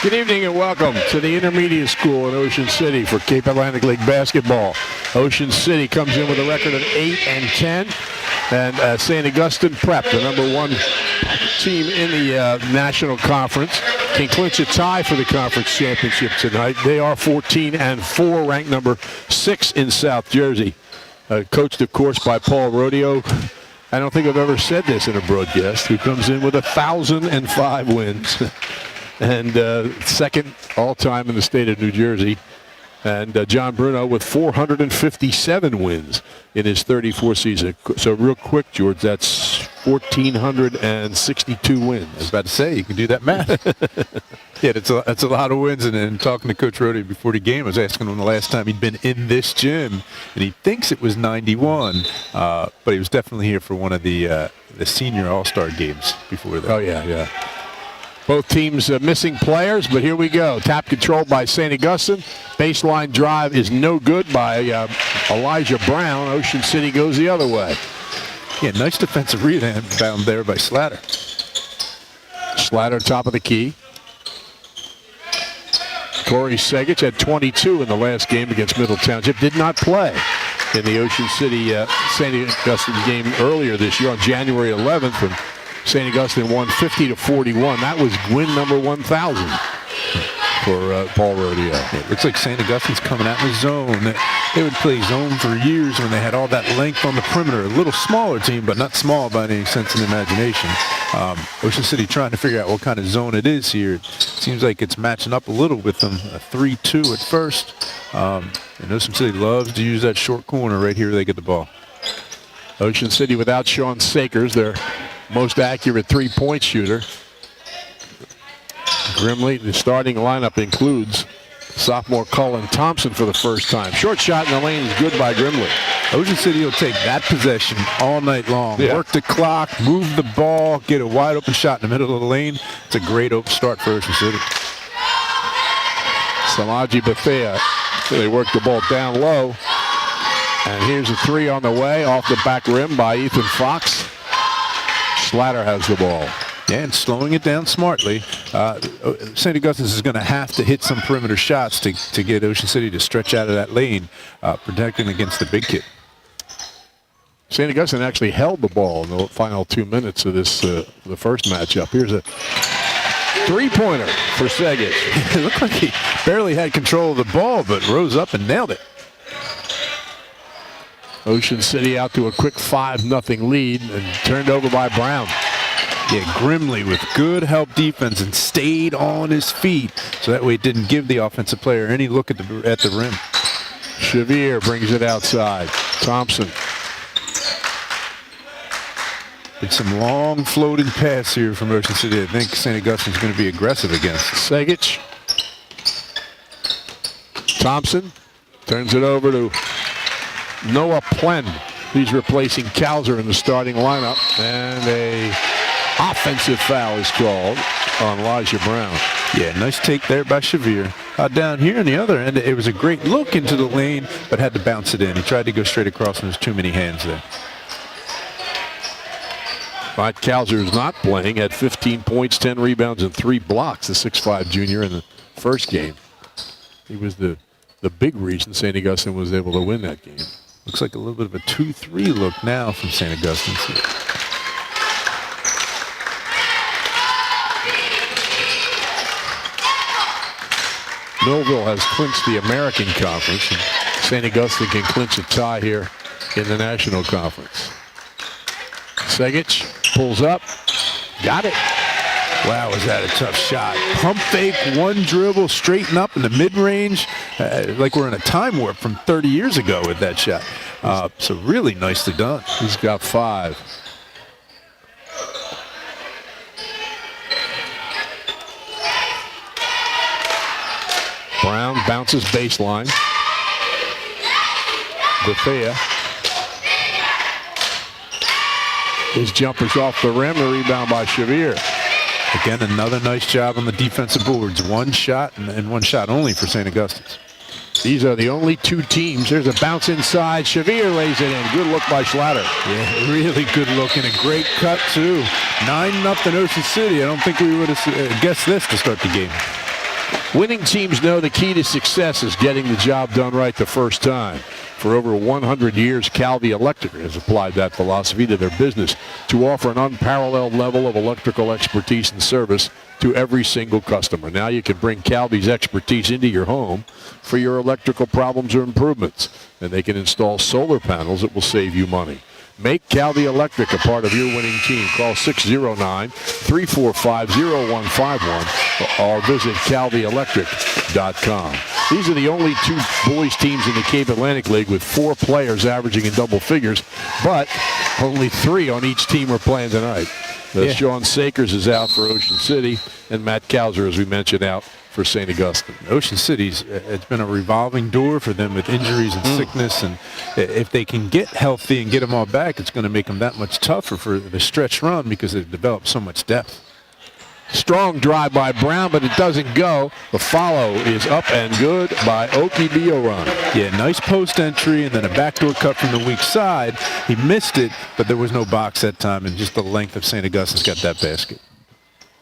Good evening and welcome to the Intermediate School in Ocean City for Cape Atlantic League basketball. Ocean City comes in with a record of 8-10, and St. Augustine Prep, the #1 team in the National Conference, can clinch a tie for the conference championship tonight. They are 14-4, ranked number 6 in South Jersey. Coached, of course, by Paul Rodeo. I don't think I've ever said this in a broadcast, who comes in with 1,005 wins. And second all-time in the state of New Jersey. And John Bruno with 457 wins in his 34 season. So real quick, George, that's 1,462 wins. I was about to say, you can do that math. Yeah, that's a lot of wins. And talking to Coach Roddy before the game, I was asking him the last time he'd been in this gym, and he thinks it was 91, but he was definitely here for one of the senior all-star games before that. Oh, yeah. Both teams missing players, but here we go. Tap control by St. Augustine. Baseline drive is no good by Elijah Brown. Ocean City goes the other way. Yeah, nice defensive rebound there by Slatter. Slatter top of the key. Corey Segic had 22 in the last game against Middle Township. Did not play in the Ocean City St. Augustine game earlier this year on January 11th when St. Augustine won 50-41. That was win number 1,000 for Paul Rodeo. It looks like St. Augustine's coming out in the zone. They would play zone for years when they had all that length on the perimeter. A little smaller team, but not small by any sense of imagination. Ocean City trying to figure out what kind of zone it is here. It seems like it's matching up a little with them. A 3-2 at first. And Ocean City loves to use that short corner right here where they get the ball. Ocean City without Sean Sakers, their most accurate three-point shooter. Grimley, the starting lineup includes sophomore Cullen Thompson for the first time. Short shot in the lane is good by Grimley. Ocean City will take that possession all night long. Yeah. Work the clock, move the ball, get a wide open shot in the middle of the lane. It's a great open start for Ocean City. Samaji Bethea, they work the ball down low. And here's a three on the way off the back rim by Ethan Fox. Slatter has the ball. Yeah, and slowing it down smartly. St. Augustine is going to have to hit some perimeter shots to get Ocean City to stretch out of that lane, protecting against the big kid. St. Augustine actually held the ball in the final 2 minutes of this the first matchup. Here's a three-pointer for Segic. It looked like he barely had control of the ball, but rose up and nailed it. Ocean City out to a quick 5-0 lead and turned over by Brown. Yeah, Grimley with good help defense and stayed on his feet, so that way it didn't give the offensive player any look at the rim. Xavier brings it outside. Thompson. It's some long floating pass here from Ocean City. I think St. Augustine's going to be aggressive against. Segic. Thompson turns it over to Noah Plen. He's replacing Kalzer in the starting lineup. And a offensive foul is called on Elijah Brown. Yeah, nice take there by Xavier. Down here on the other end, it was a great look into the lane, but had to bounce it in. He tried to go straight across, and there's too many hands there. But Kalzer is not playing, had 15 points, 10 rebounds, and 3 blocks, the 6'5 junior in the first game. He was the big reason St. Augustine was able to win that game. Looks like a little bit of a 2-3 look now from St. Augustine. Millville has clinched the American Conference, and St. Augustine can clinch a tie here in the National Conference. Segic pulls up, got it. Wow, was that a tough shot. Pump fake, one dribble, straighten up in the mid-range. Like we're in a time warp from 30 years ago with that shot. So really nicely done. He's got 5. Brown bounces baseline. Bethea. His jumper's off the rim, the rebound by Xavier. Again, another nice job on the defensive boards. One shot and one shot only for St. Augustine. These are the only 2 teams. There's a bounce inside. Xavier lays it in. Good look by Schlatter. Yeah, really good look and a great cut, too. 9-0 Ocean City. I don't think we would have guessed this to start the game. Winning teams know the key to success is getting the job done right the first time. For over 100 years, Calvi Electric has applied that philosophy to their business to offer an unparalleled level of electrical expertise and service to every single customer. Now you can bring Calvi's expertise into your home for your electrical problems or improvements, and they can install solar panels that will save you money. Make Calvi Electric a part of your winning team. Call 609-345-0151 or visit calvielectric.com. These are the only two boys teams in the Cape Atlantic League with 4 players averaging in double figures, but only 3 on each team are playing tonight. Sean Sakers is out for Ocean City, and Matt Kauser, as we mentioned, out for St. Augustine. Ocean City's, it's been a revolving door for them with injuries and sickness, and if they can get healthy and get them all back, it's going to make them that much tougher for the stretch run because they've developed so much depth. Strong drive by Brown, but it doesn't go. The follow is up and good by Oki Bioran. Yeah, nice post entry and then a backdoor cut from the weak side. He missed it, but there was no box that time, and just the length of St. Augustine's got that basket.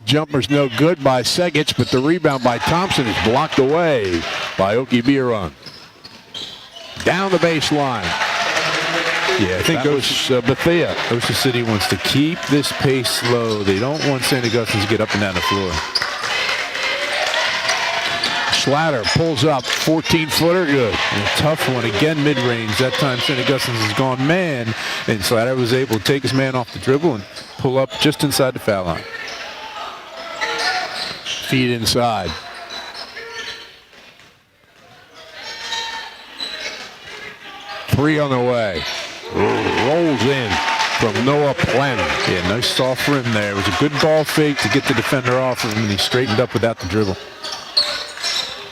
Jumper's no good by Segic, but the rebound by Thompson is blocked away by Oki Bioran. Down the baseline. Yeah, I think Bethea. Ocean City wants to keep this pace low. They don't want St. Augustine to get up and down the floor. Schlatter pulls up, 14-footer, good. And a tough one, again mid-range. That time St. Augustine's has gone man, and Schlatter was able to take his man off the dribble and pull up just inside the foul line. Feed inside. Three on the way. Rolls in from Noah Plen. Yeah, nice soft rim there. It was a good ball fake to get the defender off of him, and he straightened up without the dribble.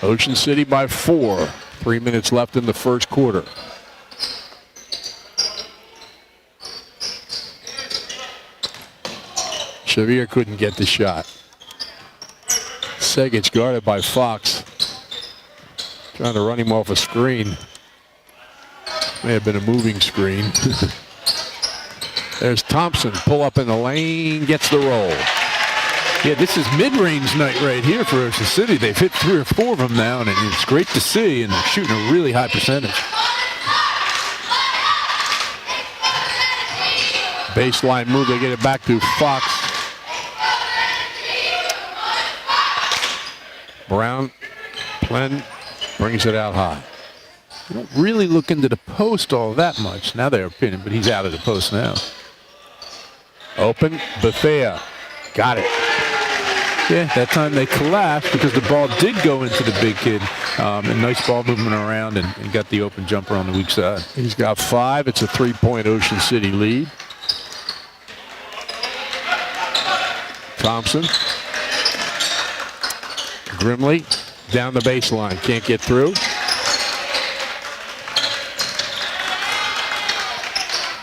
Ocean City by 4. 3 minutes left in the first quarter. Xavier couldn't get the shot. Segic guarded by Fox. Trying to run him off a screen. May have been a moving screen. There's Thompson, pull up in the lane, gets the roll. Yeah, this is mid-range night right here for Ocean City. They've hit 3 or 4 of them now, and it's great to see, and they're shooting a really high percentage. Baseline move, they get it back to Fox. Brown, Plen brings it out high. They don't really look into the post all that much. Now they're pinning, but he's out of the post now. Open, Bethea. Got it. Yeah, that time they collapsed because the ball did go into the big kid. And nice ball movement around and got the open jumper on the weak side. He's got 5. It's a 3-point Ocean City lead. Thompson. Grimley down the baseline. Can't get through.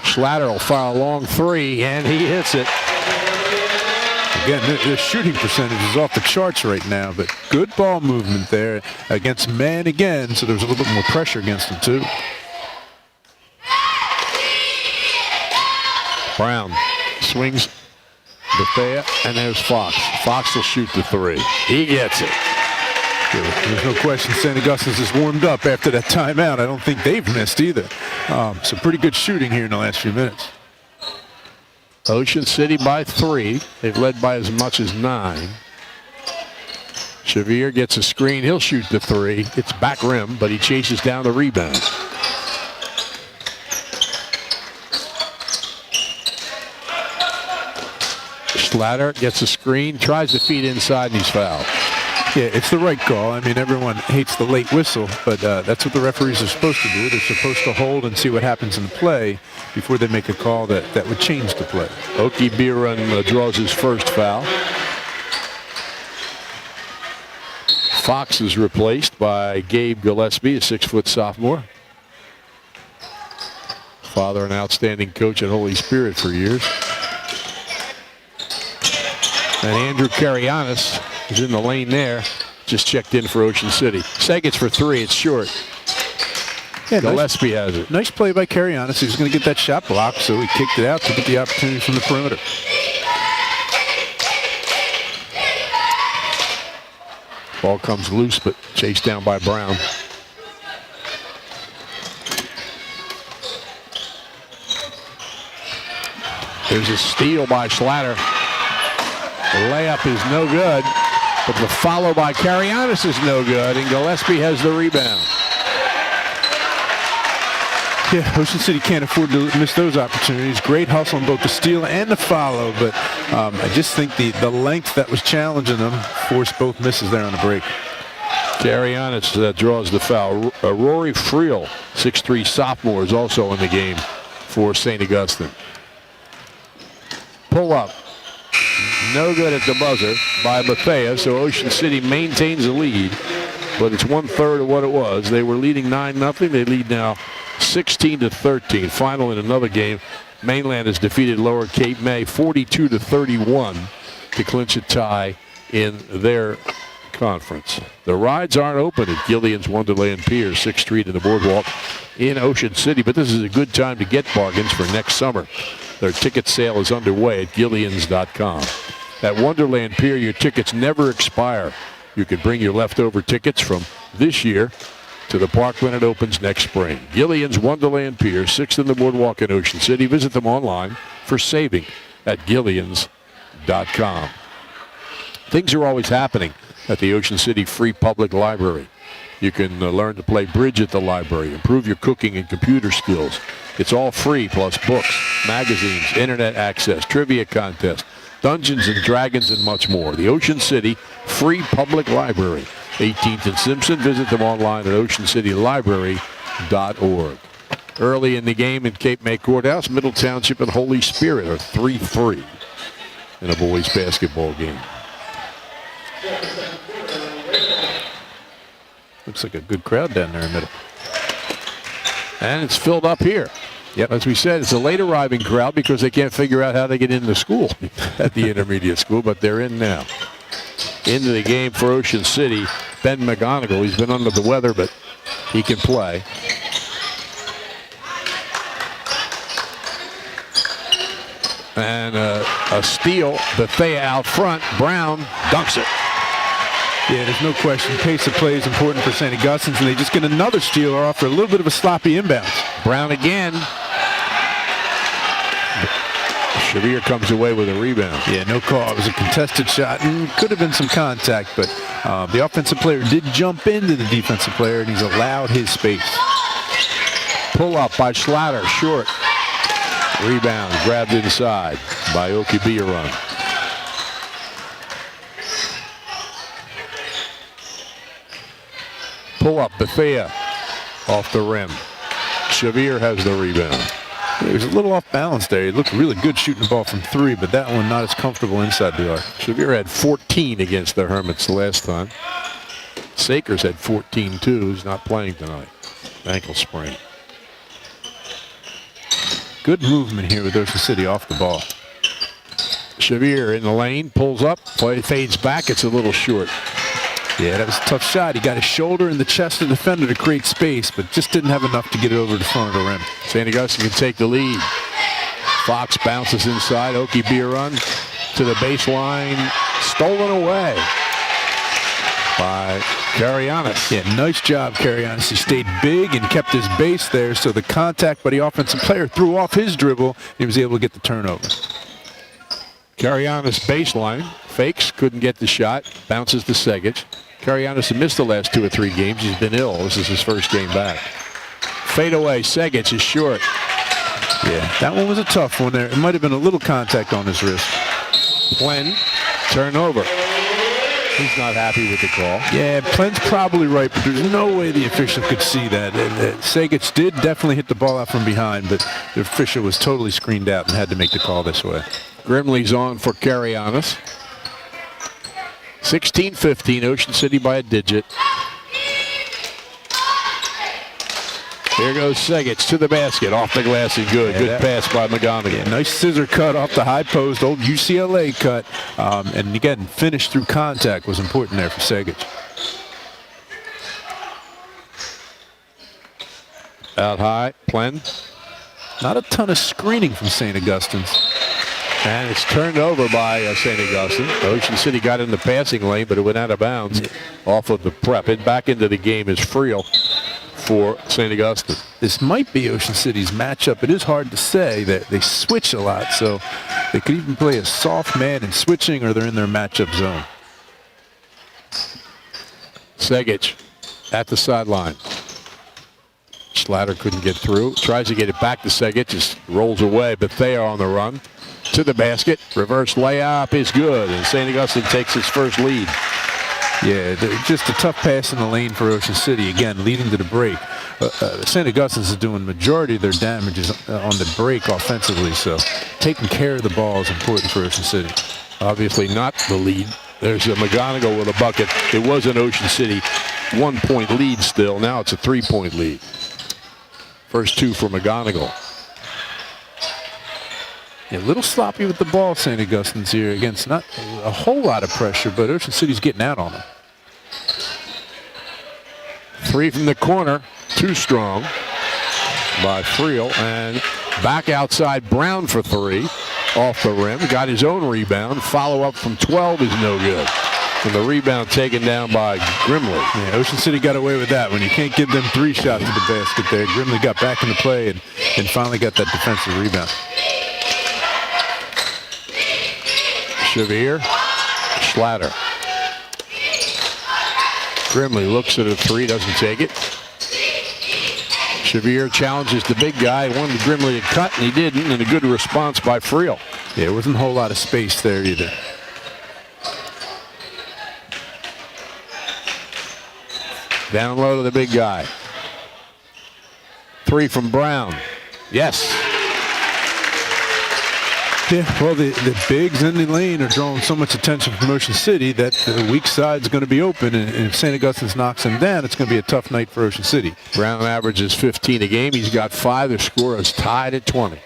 Schlatter will fire a long 3, and he hits it. Again, the shooting percentage is off the charts right now, but good ball movement there against man again, so there's a little bit more pressure against him, too. Brown swings Bethea, and there's Fox. Fox will shoot the 3. He gets it. There's no question St. Augustine's is warmed up after that timeout. I don't think they've missed either. Some pretty good shooting here in the last few minutes. Ocean City by 3. They've led by as much as 9. Xavier gets a screen. He'll shoot the 3. It's back rim, but he chases down the rebound. Schlatter gets a screen, tries to feed inside, and he's fouled. Yeah, it's the right call. I mean, everyone hates the late whistle, but that's what the referees are supposed to do. They're supposed to hold and see what happens in the play before they make a call that would change the play. Oki Bioran draws his first foul. Fox is replaced by Gabe Gillespie, a 6-foot sophomore. Father, an outstanding coach at Holy Spirit for years. And Andrew Carianis is in the lane there. Just checked in for Ocean City. Segic for 3. It's short. Yeah, Gillespie has it. Nice play by Carianis. He was going to get that shot blocked, so he kicked it out to get the opportunity from the perimeter. Ball comes loose, but chased down by Brown. There's a steal by Schlatter. The layup is no good, but the follow by Karianis is no good, and Gillespie has the rebound. Yeah, Ocean City can't afford to miss those opportunities. Great hustle on both the steal and the follow, but I just think the length that was challenging them forced both misses there on the break. Karianis draws the foul. Rory Friel, 6'3" sophomore, is also in the game for St. Augustine. Pull up. No good at the buzzer by Bethea, so Ocean City maintains the lead, but it's 1/3 of what it was. They were leading 9-0. They lead now 16-13. Final in another game. Mainland has defeated Lower Cape May 42-31 to clinch a tie in their conference. The rides aren't open at Gillian's Wonderland Pier, 6th Street and the Boardwalk in Ocean City, but this is a good time to get bargains for next summer. Their ticket sale is underway at Gillians.com. At Wonderland Pier, your tickets never expire. You can bring your leftover tickets from this year to the park when it opens next spring. Gillian's Wonderland Pier, 6th in the Boardwalk in Ocean City. Visit them online for saving at Gillians.com. Things are always happening at the Ocean City Free Public Library. You can learn to play bridge at the library, improve your cooking and computer skills. It's all free, plus books, magazines, internet access, trivia contest, Dungeons and Dragons, and much more. The Ocean City Free Public Library, 18th and Simpson. Visit them online at oceancitylibrary.org. Early in the game in Cape May Courthouse, Middle Township and Holy Spirit are 3-3 in a boys basketball game. Looks like a good crowd down there in the middle. And it's filled up here. Yep. As we said, it's a late arriving crowd because they can't figure out how to get into school at the intermediate school, but they're in now. Into the game for Ocean City, Ben McGonigal. He's been under the weather, but he can play. And a steal. Bethea out front. Brown dunks it. Yeah, there's no question. Pace of play is important for St. Augustine's, and they just get another steal after a little bit of a sloppy inbounds. Brown again. Shavir comes away with a rebound. Yeah, no call. It was a contested shot, and could have been some contact, but the offensive player did jump into the defensive player, and he's allowed his space. Pull up by Schlatter, short. Rebound, grabbed inside by Okibiaran. Pull up, Bethea off the rim. Shavir has the rebound. He was a little off balance there. He looked really good shooting the ball from three, but that one not as comfortable inside the arc. Shavir had 14 against the Hermits the last time. Sakers had 14 too. He's not playing tonight. Ankle sprain. Good movement here with Ocean City off the ball. Shavir in the lane, pulls up, fades back. It's a little short. Yeah, that was a tough shot. He got his shoulder in the chest of the defender to create space, but just didn't have enough to get it over the front of the rim. St. Augustine can take the lead. Fox bounces inside. Okibiaran to the baseline. Stolen away by Karianis. Yeah, nice job, Karianis. He stayed big and kept his base there, so the contact by the offensive player threw off his dribble, and he was able to get the turnover. Karianis baseline. Fakes, couldn't get the shot. Bounces to Segic. Karianis has missed the last 2 or 3 games. He's been ill. This is his first game back. Fade away. Segic is short. Yeah, that one was a tough one there. It might have been a little contact on his wrist. Plen, turnover. He's not happy with the call. Yeah, Plen's probably right, but there's no way the official could see that. Segic did definitely hit the ball out from behind, but the official was totally screened out and had to make the call this way. Grimley's on for Karianis. 16-15, Ocean City by a digit. Here goes Segic to the basket, off the glass and good. Good pass by McGonigal. Yeah, nice scissor cut off the high post, old UCLA cut. And again, finish through contact was important there for Segic. Out high, Plen. Not a ton of screening from St. Augustine's. And it's turned over by St. Augustine. Ocean City got in the passing lane, but it went out of bounds off of the prep. And back into the game is Friel for St. Augustine. This might be Ocean City's matchup. It is hard to say. That they switch a lot, so they could even play a soft man in switching, or they're in their matchup zone. Segic at the sideline. Schlatter couldn't get through. Tries to get it back to Segic. Just rolls away. Bethea on the run to the basket. Reverse layup is good, and St. Augustine takes its first lead. Yeah, just a tough pass in the lane for Ocean City. Again, leading to the break. St. Augustine's is doing majority of their damages on the break offensively, so taking care of the ball is important for Ocean City. Obviously not the lead. There's a McGonigal with a bucket. It was an Ocean City 1-point lead still. Now it's a 3-point lead. First two for McGonigal. Yeah, a little sloppy with the ball, St. Augustine's here. Against not a whole lot of pressure, but Ocean City's getting out on them. Three from the corner. Too strong by Friel. And back outside Brown for three. Off the rim. Got his own rebound. Follow up from 12 is no good. And the rebound taken down by Grimley. Yeah, Ocean City got away with that. When you can't give them three shots to the basket there, Grimley got back into play and finally got that defensive rebound. Sevier, Schlatter. Grimley looks at a three, doesn't take it. Sevier challenges the big guy. Wanted Grimley to cut, and he didn't, and a good response by Friel. Yeah, it wasn't a whole lot of space there either. Down low to the big guy. Three from Brown. Yes. Yeah, well, the bigs in the lane are drawing so much attention from Ocean City that the weak side is going to be open, and if St. Augustine's knocks him down, it's going to be a tough night for Ocean City. Brown averages 15 a game. He's got 5. Their score is tied at 20.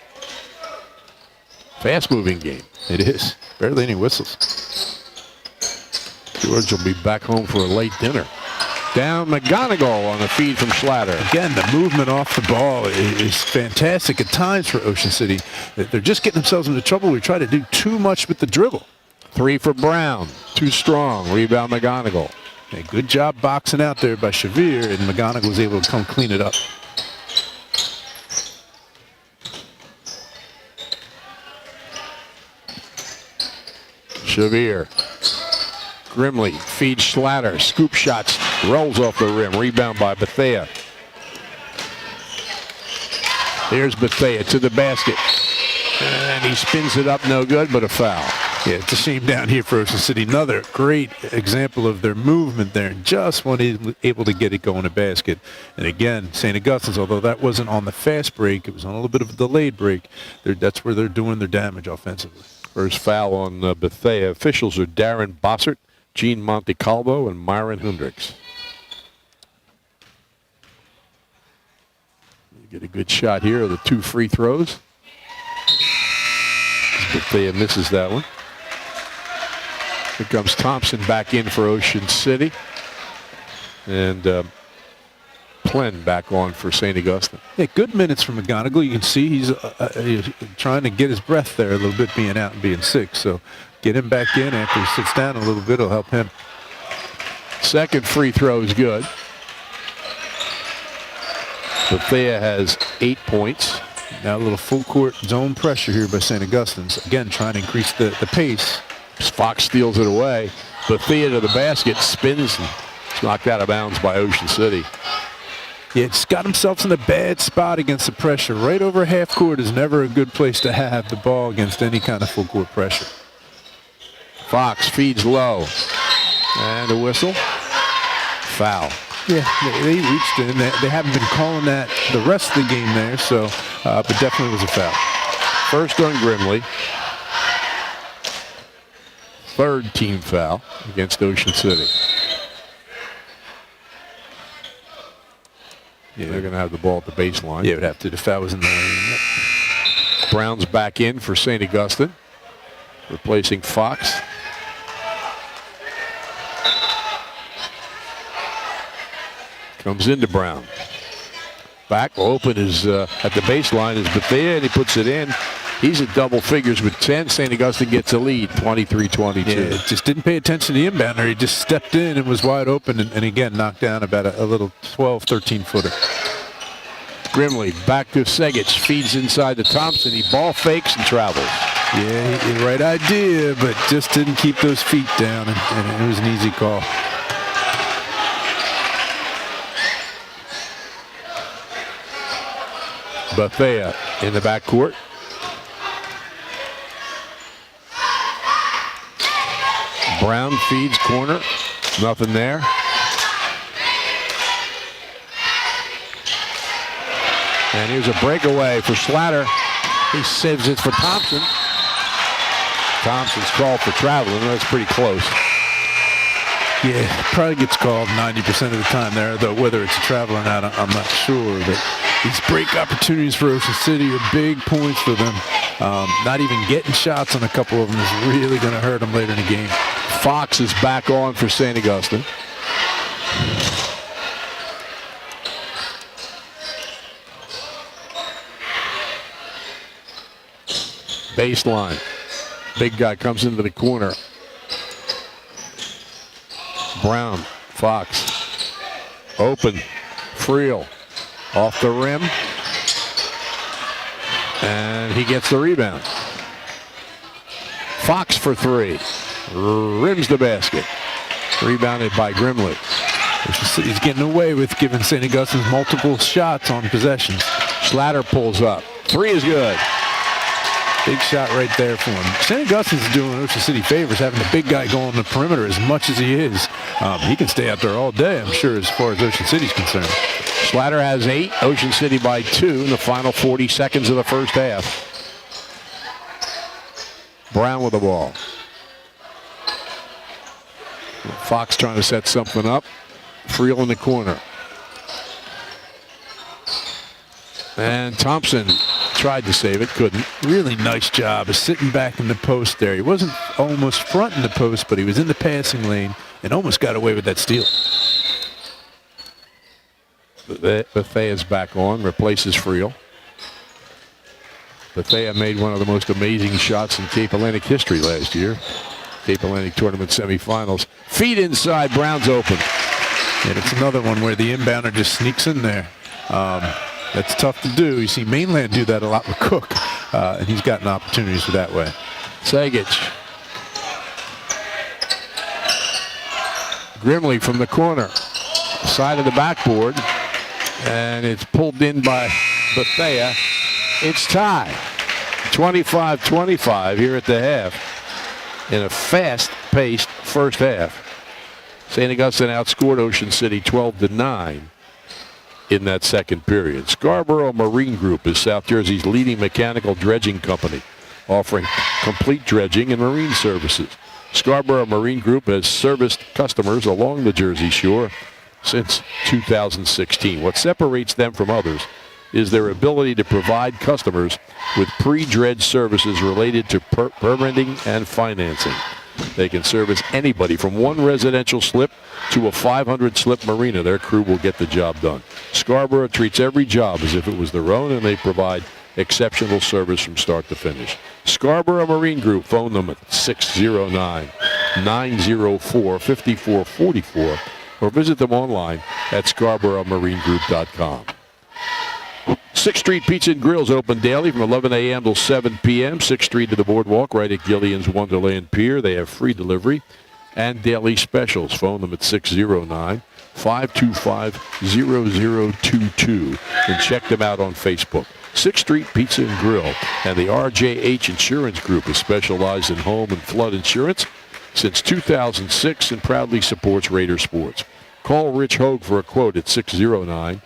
Fast-moving game. It is. Barely any whistles. George will be back home for a late dinner. Down McGonigal on the feed from Schlatter. Again, the movement off the ball is fantastic at times for Ocean City. They're just getting themselves into trouble. We try to do too much with the dribble. Three for Brown. Too strong. Rebound McGonigal. A good job boxing out there by Sevier, and McGonigal was able to come clean it up. Sevier. Grimley feeds Schlatter. Scoop shots. Rolls off the rim. Rebound by Bethea. Here's Bethea to the basket. And he spins it up. No good, but a foul. Yeah, it's a shame down here for Ocean City. Another great example of their movement there. Just when he's able to get it going to basket. And again, St. Augustine's, although that wasn't on the fast break, it was on a little bit of a delayed break. That's where they're doing their damage offensively. First foul on Bethea. Officials are Darren Bossert, Gene Montecalvo, and Myron Hendricks. You get a good shot here of the 2 free throws. Bethea misses that one. Here comes Thompson back in for Ocean City. And Plen back on for St. Augustine. Yeah, good minutes from McGonigal. You can see he's trying to get his breath there a little bit, being out and being sick. So get him back in after he sits down a little bit. It'll help him. Second free throw is good. Bethea has 8 points. Now a little full court zone pressure here by St. Augustine's. Again, trying to increase the pace. Fox steals it away. Bethea to the basket, spins, and it's knocked out of bounds by Ocean City. Yeah, it's got himself in a bad spot against the pressure. Right over half court is never a good place to have the ball against any kind of full court pressure. Fox feeds low. And a whistle. Foul. Yeah, they reached in. They haven't been calling that the rest of the game there, so, but definitely was a foul. First on Grimley. Third team foul against Ocean City. Yeah, they're going to have the ball at the baseline. Yeah, it would have to. The foul was in the lane. Brown's back in for St. Augustine, replacing Fox. Comes into Brown. Back open is at the baseline is Bethea, and he puts it in. He's at double figures with 10. St. Augustine gets a lead, 23-22. Yeah, just didn't pay attention to the inbounder. He just stepped in and was wide open and again knocked down about a little 12, 13-footer. Grimley back to Segich, feeds inside to Thompson. He ball fakes and travels. Yeah, right idea, but just didn't keep those feet down, and it was an easy call. Bethea in the backcourt. Brown feeds corner. Nothing there. And here's a breakaway for Slatter. He saves it for Thompson. Thompson's called for traveling. That's pretty close. Yeah, probably gets called 90% of the time there, though whether it's a travel or not, I'm not sure. But these break opportunities for Ocean City are big points for them. Not even getting shots on a couple of them is really going to hurt them later in the game. Fox is back on for St. Augustine. Baseline. Big guy comes into the corner. Brown, Fox, open, Friel, off the rim, and he gets the rebound. Fox for three, rims the basket, rebounded by Grimley. He's getting away with giving St. Augustine's multiple shots on possessions. Slatter pulls up, three is good. Big shot right there for him. St. Augustine's doing Ocean City favors, having the big guy go on the perimeter as much as he is. He can stay out there all day, I'm sure, as far as Ocean City's concerned. Slatter has 8, Ocean City by 2 in the final 40 seconds of the first half. Brown with the ball. Fox trying to set something up. Friel in the corner. And Thompson tried to save it, couldn't. Really nice job of sitting back in the post there. He wasn't almost fronting the post, but he was in the passing lane and almost got away with that steal. Bethea's back on, replaces Friel. Bethea made one of the most amazing shots in Cape Atlantic history last year. Cape Atlantic Tournament semifinals. Feed inside, Brown's open. And it's another one where the inbounder just sneaks in there. That's tough to do. You see Mainland do that a lot with Cook, and he's gotten opportunities for that way. Segich. Grimley from the corner. Side of the backboard. And it's pulled in by Bethea. It's tied. 25-25 here at the half in a fast-paced first half. St. Augustine outscored Ocean City 12-9 in that second period. Scarborough Marine Group is South Jersey's leading mechanical dredging company, offering complete dredging and marine services. Scarborough Marine Group has serviced customers along the Jersey Shore since 2016. What separates them from others is their ability to provide customers with pre-dredge services related to permitting and financing. They can service anybody from one residential slip to a 500-slip marina. Their crew will get the job done. Scarborough treats every job as if it was their own, and they provide exceptional service from start to finish. Scarborough Marine Group, phone them at 609-904-5444 or visit them online at scarboroughmarinegroup.com. 6th Street Pizza and Grill's open daily from 11 a.m. till 7 p.m. 6th Street to the boardwalk right at Gillian's Wonderland Pier. They have free delivery and daily specials. Phone them at 609-525-0022 and check them out on Facebook. 6th Street Pizza and Grill and the RJH Insurance Group has specialized in home and flood insurance since 2006 and proudly supports Raider sports. Call Rich Hogue for a quote at 609-630-4569.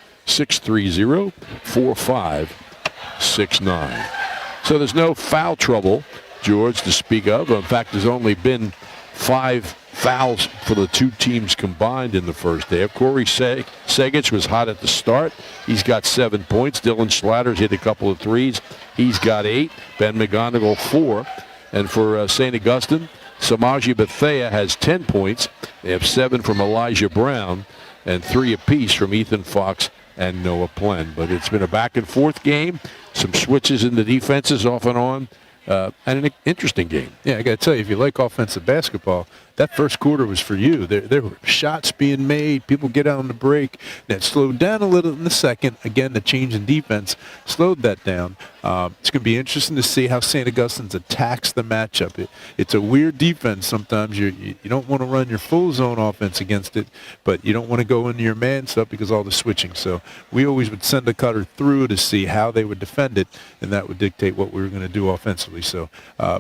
So there's no foul trouble, George, to speak of. In fact, there's only been 5 fouls for the two teams combined in the first half. Corey Segich was hot at the start. He's got 7 points. Dylan Schlatters hit a couple of threes. He's got 8. Ben McGonigal 4. And for St. Augustine, Samaji Bethea has 10 points. They have 7 from Elijah Brown and 3 apiece from Ethan Fox and Noah Plen. But it's been a back-and-forth game, some switches in the defenses off and on, and an interesting game. Yeah, I got to tell you, if you like offensive basketball, that first quarter was for you. There were shots being made, people get out on the break. That slowed down a little in the second. Again, the change in defense slowed that down. It's going to be interesting to see how St. Augustine's attacks the matchup. It's a weird defense sometimes. You don't want to run your full zone offense against it, but you don't want to go into your man stuff because of all the switching. So we always would send a cutter through to see how they would defend it, and that would dictate what we were going to do offensively. So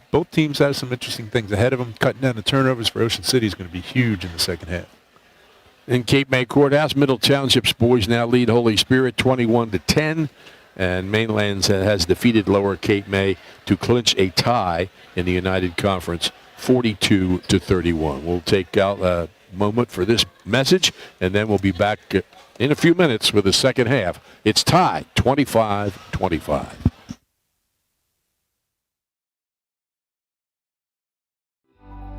both teams have some interesting things ahead of them. Cutting down the turnovers for Ocean City is going to be huge in the second half. In Cape May Courthouse, Middle Township's boys now lead Holy Spirit 21-10, and Mainlands has defeated Lower Cape May to clinch a tie in the United Conference 42-31. We'll take out a moment for this message, and then we'll be back in a few minutes with the second half. It's tied 25-25.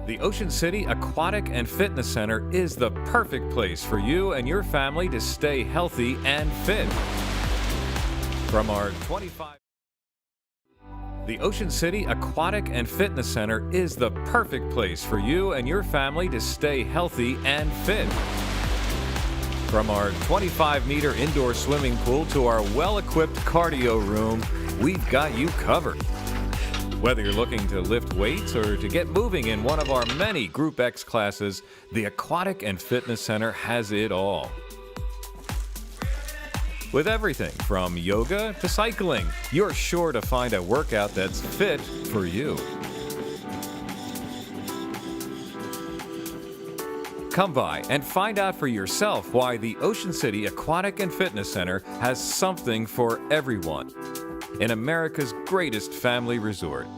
The Ocean City Aquatic and Fitness Center is the perfect place for you and your family to stay healthy and fit. From our 25... The Ocean City Aquatic and Fitness Center is the perfect place for you and your family to stay healthy and fit. From our 25-meter indoor swimming pool to our well-equipped cardio room, we've got you covered. Whether you're looking to lift weights or to get moving in one of our many Group X classes, the Aquatic and Fitness Center has it all. With everything from yoga to cycling, you're sure to find a workout that's fit for you. Come by and find out for yourself why the Ocean City Aquatic and Fitness Center has something for everyone in America's greatest family resort.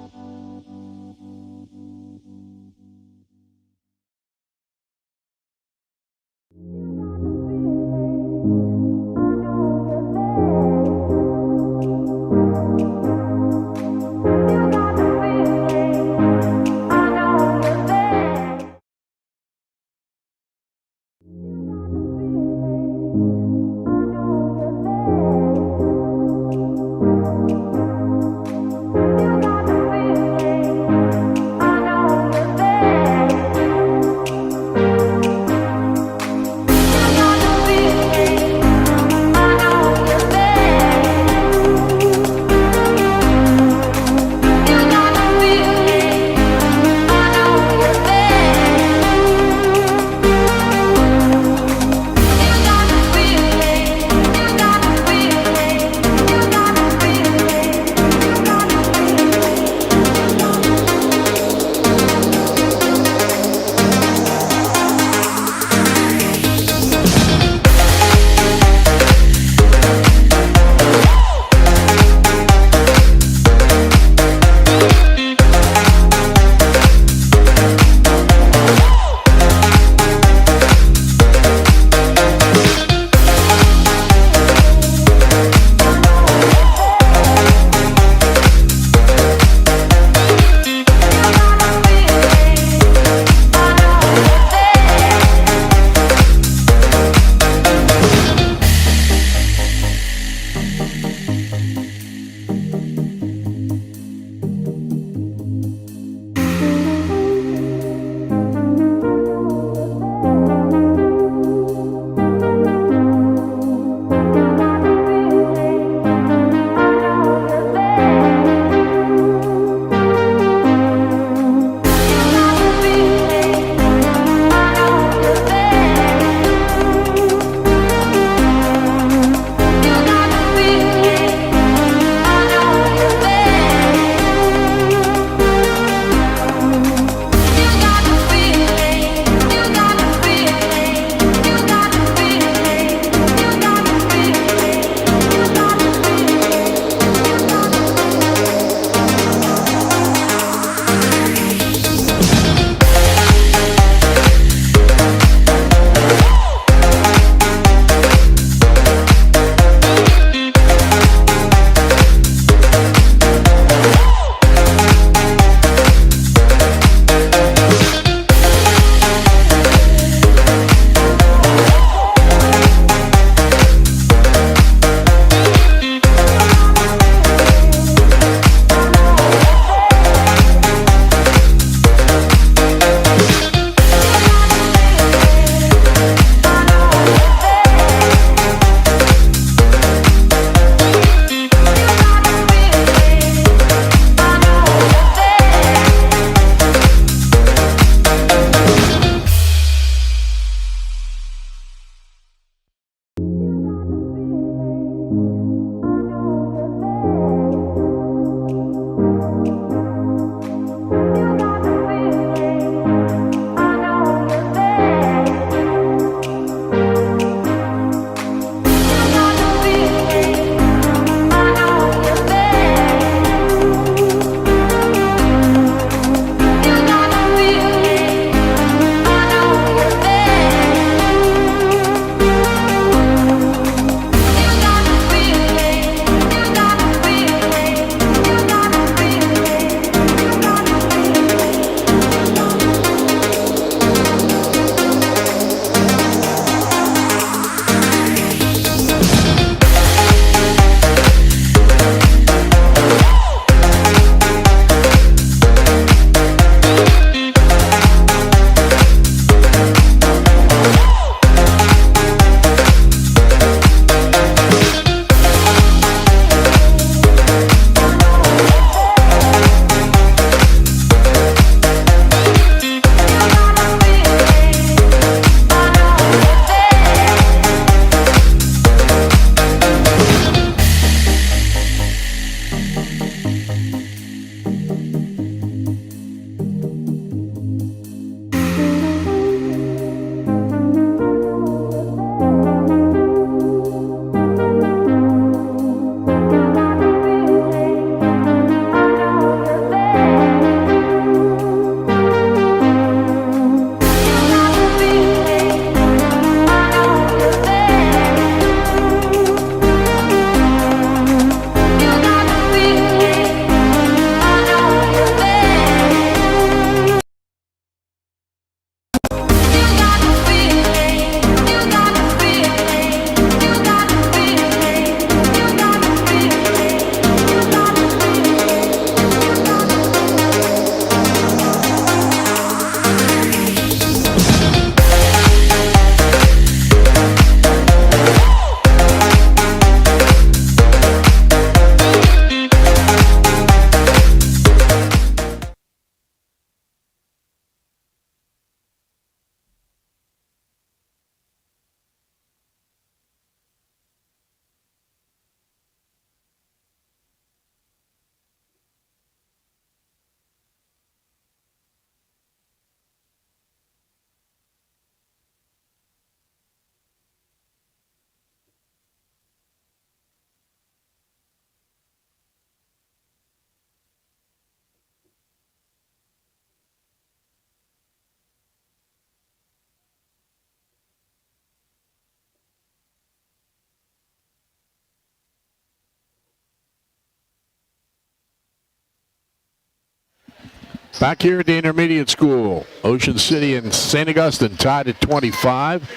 Back here at the intermediate school, Ocean City and St. Augustine tied at 25.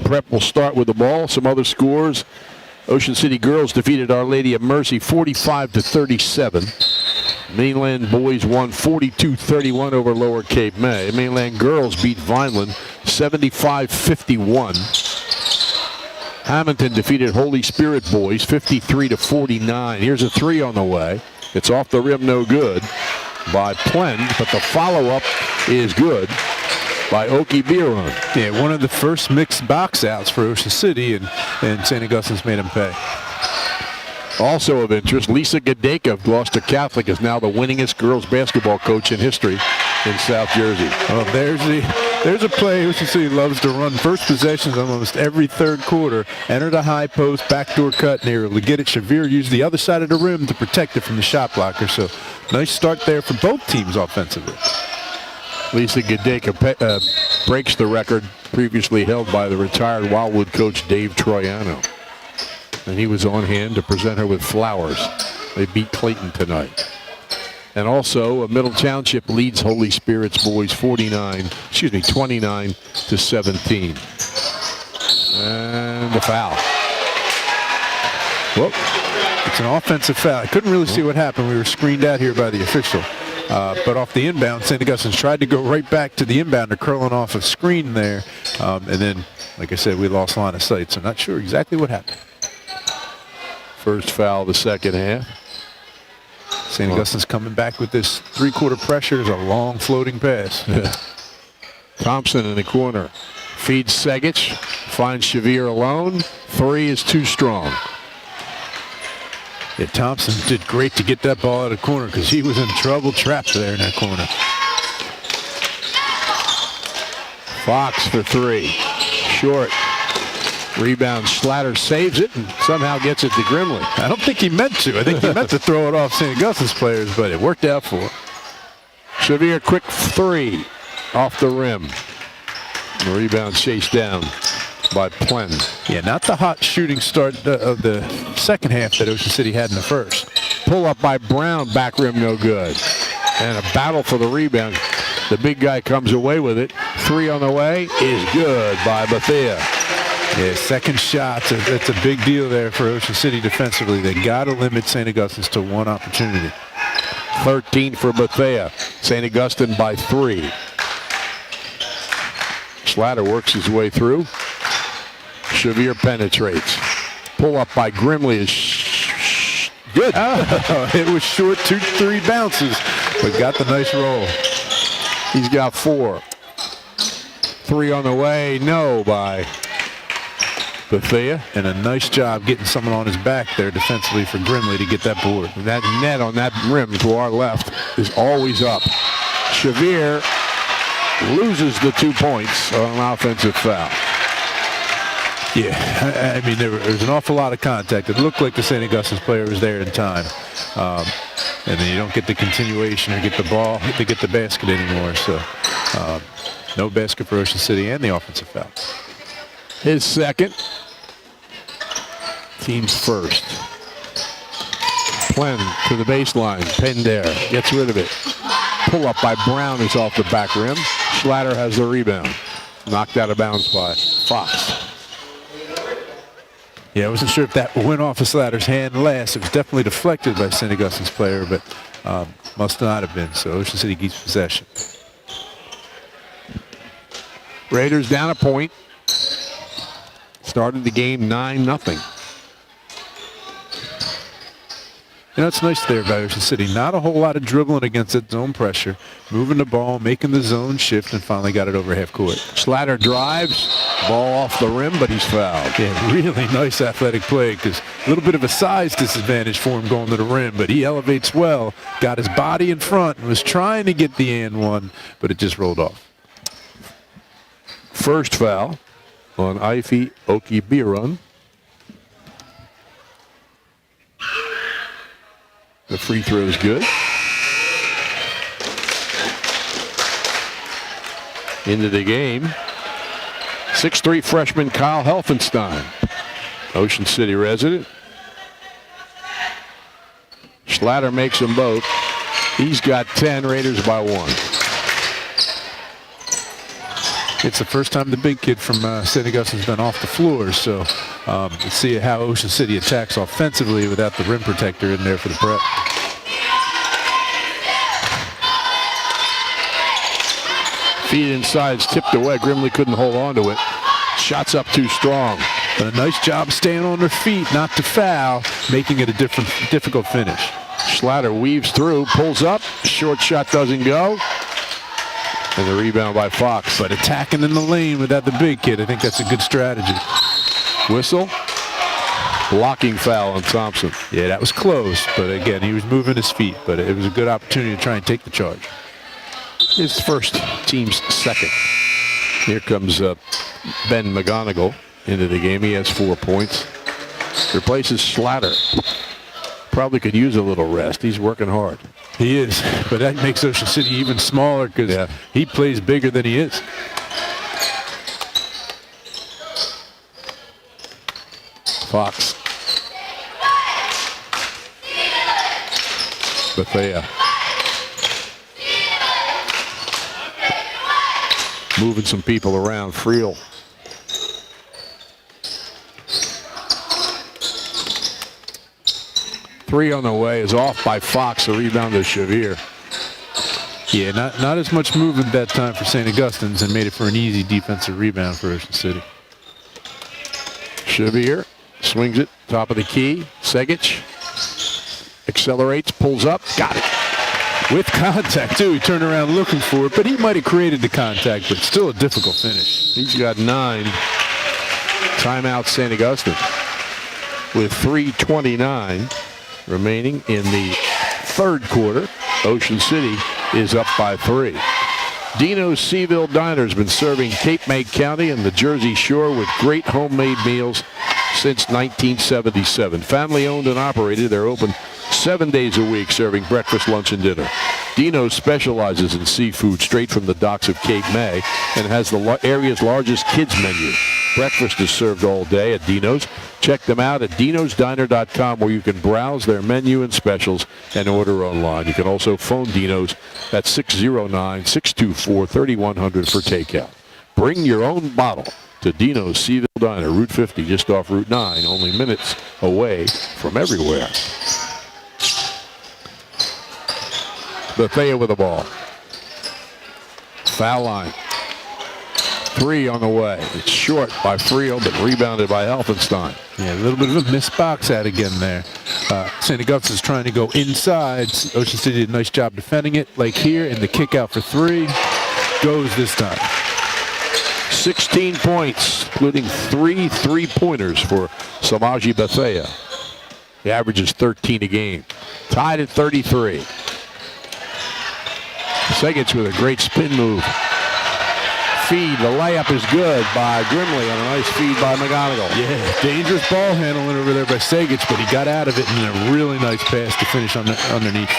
Prep will start with the ball. Some other scores. Ocean City girls defeated Our Lady of Mercy 45-37. Mainland boys won 42-31 over Lower Cape May. Mainland girls beat Vineland 75-51. Hamilton defeated Holy Spirit boys 53-49. Here's a three on the way. It's off the rim, no good by Plend, but the follow-up is good by Okie Biron. Yeah, one of the first mixed box outs for Ocean City, and St. Augustine's made him pay. Also of interest, Lisa Gadeka of Gloucester Catholic is now the winningest girls basketball coach in history in South Jersey. Well, there's a play Ocean City loves to run. First possessions almost every third quarter. Enter the high post, backdoor cut, and able to get it. Shavir used the other side of the rim to protect it from the shot blocker. So nice start there for both teams offensively. Lisa Gadeka breaks the record previously held by the retired Wildwood coach Dave Troiano. And he was on hand to present her with flowers. They beat Clayton tonight. And also, Middle Township leads Holy Spirit's boys 29-17. And the foul. Whoop. It's an offensive foul. I couldn't really see what happened. We were screened out here by the official. But off the inbound, St. Augustine's tried to go right back to the inbounder, curling off a screen there. And then, like I said, we lost line of sight. So not sure exactly what happened. First foul of the second half. St. Augustine's coming back with this three-quarter pressure. It's a long floating pass. Thompson in the corner. Feeds Segich. Finds Shavir alone. Three is too strong. Yeah, Thompson did great to get that ball out of the corner because he was in trouble, trapped there in that corner. Fox for three. Short. Rebound. Schlatter saves it and somehow gets it to Grimley. I don't think he meant to. I think he meant to throw it off St. Augustine's players, but it worked out for him. Shavir, quick three off the rim. The rebound chased down by Plend. Yeah, not the hot shooting start of the second half that Ocean City had in the first. Pull up by Brown, back rim no good. And a battle for the rebound. The big guy comes away with it. Three on the way is good by Bethea. Yeah, second shot, that's a big deal there for Ocean City defensively. They got to limit St. Augustine's to one opportunity. 13 for Bethea. St. Augustine by three. Schlatter works his way through. Shavir penetrates. Pull up by Grimley is good. Oh, it was short, 2-3 bounces, but got the nice roll. He's got four. Three on the way, no by Bethea. And a nice job getting someone on his back there defensively for Grimley to get that board. That net on that rim to our left is always up. Shavir loses the 2 points on an offensive foul. Yeah, I mean, there was an awful lot of contact. It looked like the St. Augustine's player was there in time. And then you don't get the continuation or get the ball to get the basket anymore. So no basket for Ocean City and the offensive foul. His second. Team's first. Plend to the baseline. Pender gets rid of it. Pull up by Brown is off the back rim. Schlatter has the rebound. Knocked out of bounds by Fox. Yeah, I wasn't sure if that went off of Slatter's hand last. It was definitely deflected by St. Augustine's player, but must not have been. So Ocean City keeps possession. Raiders down a point. Started the game 9-0. You know, it's nice there by Ocean City. Not a whole lot of dribbling against that zone pressure. Moving the ball, making the zone shift, and finally got it over half court. Schlatter drives. Ball off the rim, but he's fouled. Yeah, really nice athletic play because a little bit of a size disadvantage for him going to the rim, but he elevates well, got his body in front, and was trying to get the and one, but it just rolled off. First foul on Ify Okibiran. The free throw is good. Into the game. 6'3" freshman Kyle Helfenstein. Ocean City resident. Schlatter makes them both. He's got 10. Raiders by 1. It's the first time the big kid from St. Augustine's been off the floor, so let's see how Ocean City attacks offensively without the rim protector in there for the prep. Feed inside, it's tipped away. Grimley couldn't hold on to it. Shots up too strong. But a nice job staying on their feet, not to foul, making it a difficult finish. Schlatter weaves through, pulls up. Short shot doesn't go. And the rebound by Fox. But attacking in the lane without the big kid, I think that's a good strategy. Whistle. Blocking foul on Thompson. Yeah, that was close, but again, he was moving his feet, but it was a good opportunity to try and take the charge. His first, team's second. Here comes Ben McGonigal into the game. He has 4 points. Replaces Schlatter. Probably could use a little rest. He's working hard. He is, but that makes Ocean City even smaller because he plays bigger than he is. Fox. Bethea. Moving some people around. Friel. Three on the way is off by Fox. The rebound to Xavier. Yeah, not as much movement that time for St. Augustine's and made it for an easy defensive rebound for Ocean City. Xavier swings it, top of the key. Segic accelerates, pulls up, got it. With contact, too. He turned around looking for it, but he might have created the contact, but still a difficult finish. He's got 9. Timeout St. Augustine with 3:29 remaining in the third quarter. Ocean City is up by 3. Dino's Seaville Diner has been serving Cape May County and the Jersey Shore with great homemade meals since 1977. Family owned and operated. They're open 7 days a week, serving breakfast, lunch, and dinner. Dino's specializes in seafood straight from the docks of Cape May and has the area's largest kids menu. Breakfast is served all day at Dino's. Check them out at dinosdiner.com, where you can browse their menu and specials and order online. You can also phone Dino's at 609-624-3100 for takeout. Bring your own bottle to Dino's Seaville Diner, Route 50, just off Route 9, only minutes away from everywhere. Bethea with the ball. Foul line. 3 on the way. It's short by Friel, but rebounded by Helfenstein. Yeah, a little bit of a missed box out again there. St. Augustine's trying to go inside. Ocean City did a nice job defending it, like here, and the kick out for 3 goes this time. 16 points, including 3 3-pointers for Samaji Bethea. The average is 13 a game. Tied at 33. Segic with a great spin move. Feed, the layup is good by Grimley on a nice feed by McGonigal. Yeah, dangerous ball handling over there by Segic, but he got out of it and a really nice pass to finish on underneath.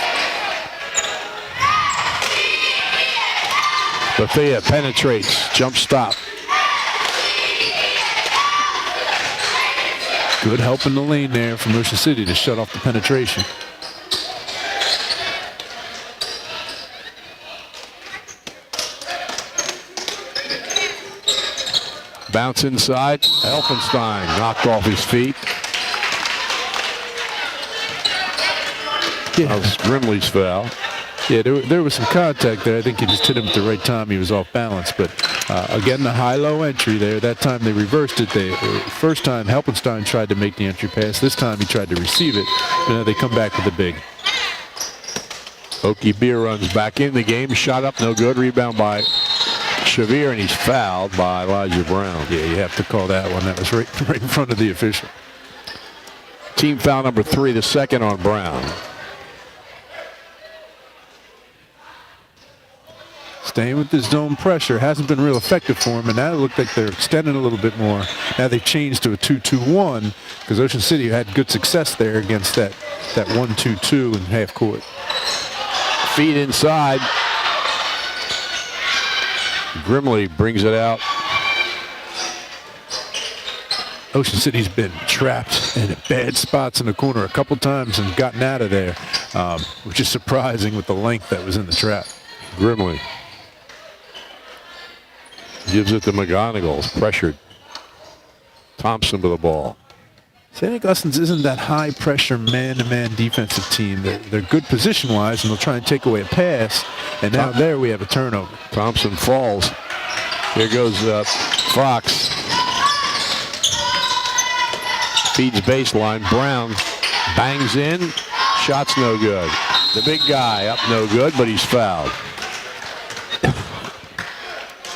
Bethea penetrates, jump stop. Good help in the lane there from Ocean City to shut off the penetration. Bounce inside. Helfenstein knocked off his feet. Yeah. That was Grimley's foul. Yeah, there was some contact there. I think he just hit him at the right time. He was off balance. But again, the high-low entry there. That time they reversed it. First time, Helfenstein tried to make the entry pass. This time he tried to receive it. And now they come back with the big. Okie Beer runs back in the game. Shot up, no good. Rebound by Xavier, and he's fouled by Elijah Brown. Yeah, you have to call that one. That was right in front of the official. Team foul number 3, the second on Brown. Staying with the zone pressure hasn't been real effective for him, and now it looked like they're extending a little bit more. Now they've changed to a 2-2-1 because Ocean City had good success there against that 1-2-2 in half court. Feed inside. Grimley brings it out. Ocean City's been trapped in bad spots in the corner a couple times and gotten out of there. which is surprising with the length that was in the trap. Grimley gives it to McGonigal, pressured. Thompson to the ball. St. Augustine's isn't that high-pressure man-to-man defensive team. They're good position-wise, and they'll try and take away a pass. And now there we have a turnover. Thompson falls. Here goes Fox. Feeds baseline. Brown bangs in. Shot's no good. The big guy up no good, but he's fouled.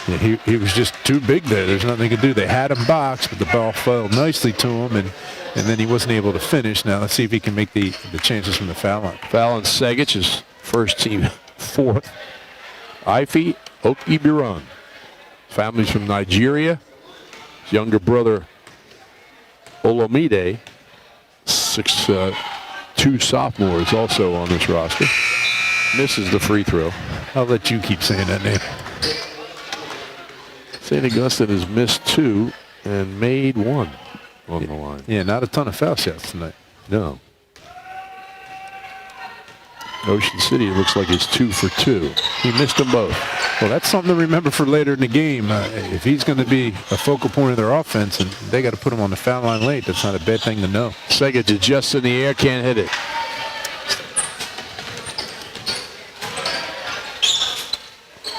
Yeah, he was just too big there. There's nothing he could do. They had him boxed, but the ball fell nicely to him, and then he wasn't able to finish. Now let's see if he can make the chances from the foul line. Foul on Segic, his first team fourth. Ife Okibiran. Family's from Nigeria. His younger brother Olomide, 6'2" sophomore, is also on this roster. Misses the free throw. I'll let you keep saying that name. St. Augustine has missed 2 and made 1 on the line. Yeah, not a ton of foul shots tonight. No. Ocean City, it looks like it's 2 for 2. He missed them both. Well, that's something to remember for later in the game. If he's going to be a focal point of their offense, and they got to put him on the foul line late, that's not a bad thing to know. Segic is just in the air, can't hit it.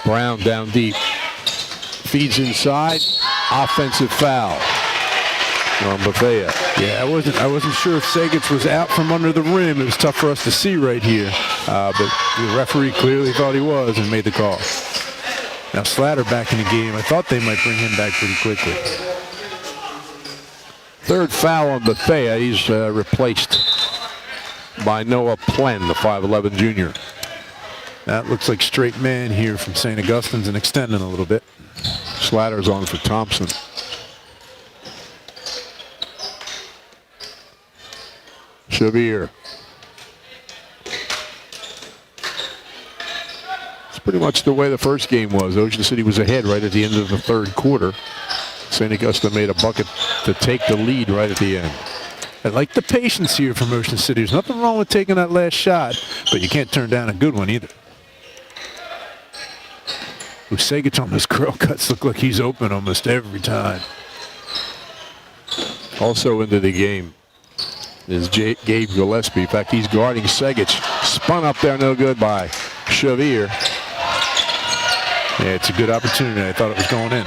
Brown down deep. Feeds inside. Offensive foul on Bethea. Yeah, I wasn't sure if Segic was out from under the rim. It was tough for us to see right here, but the referee clearly thought he was and made the call. Now Slatter back in the game. I thought they might bring him back pretty quickly. Third foul on Bethea. He's replaced by Noah Plen, the 5'11 junior. That looks like straight man here from St. Augustine's and extending a little bit. Slatter's on for Thompson. Shavir. It's pretty much the way the first game was. Ocean City was ahead right at the end of the third quarter. St. Augustine made a bucket to take the lead right at the end. I like the patience here from Ocean City. There's nothing wrong with taking that last shot, but you can't turn down a good one either. Segic on those curl cuts look like he's open almost every time. Also into the game is Gabe Gillespie. In fact, he's guarding Segic. Spun up there, no good by Shavir. Yeah, it's a good opportunity. I thought it was going in.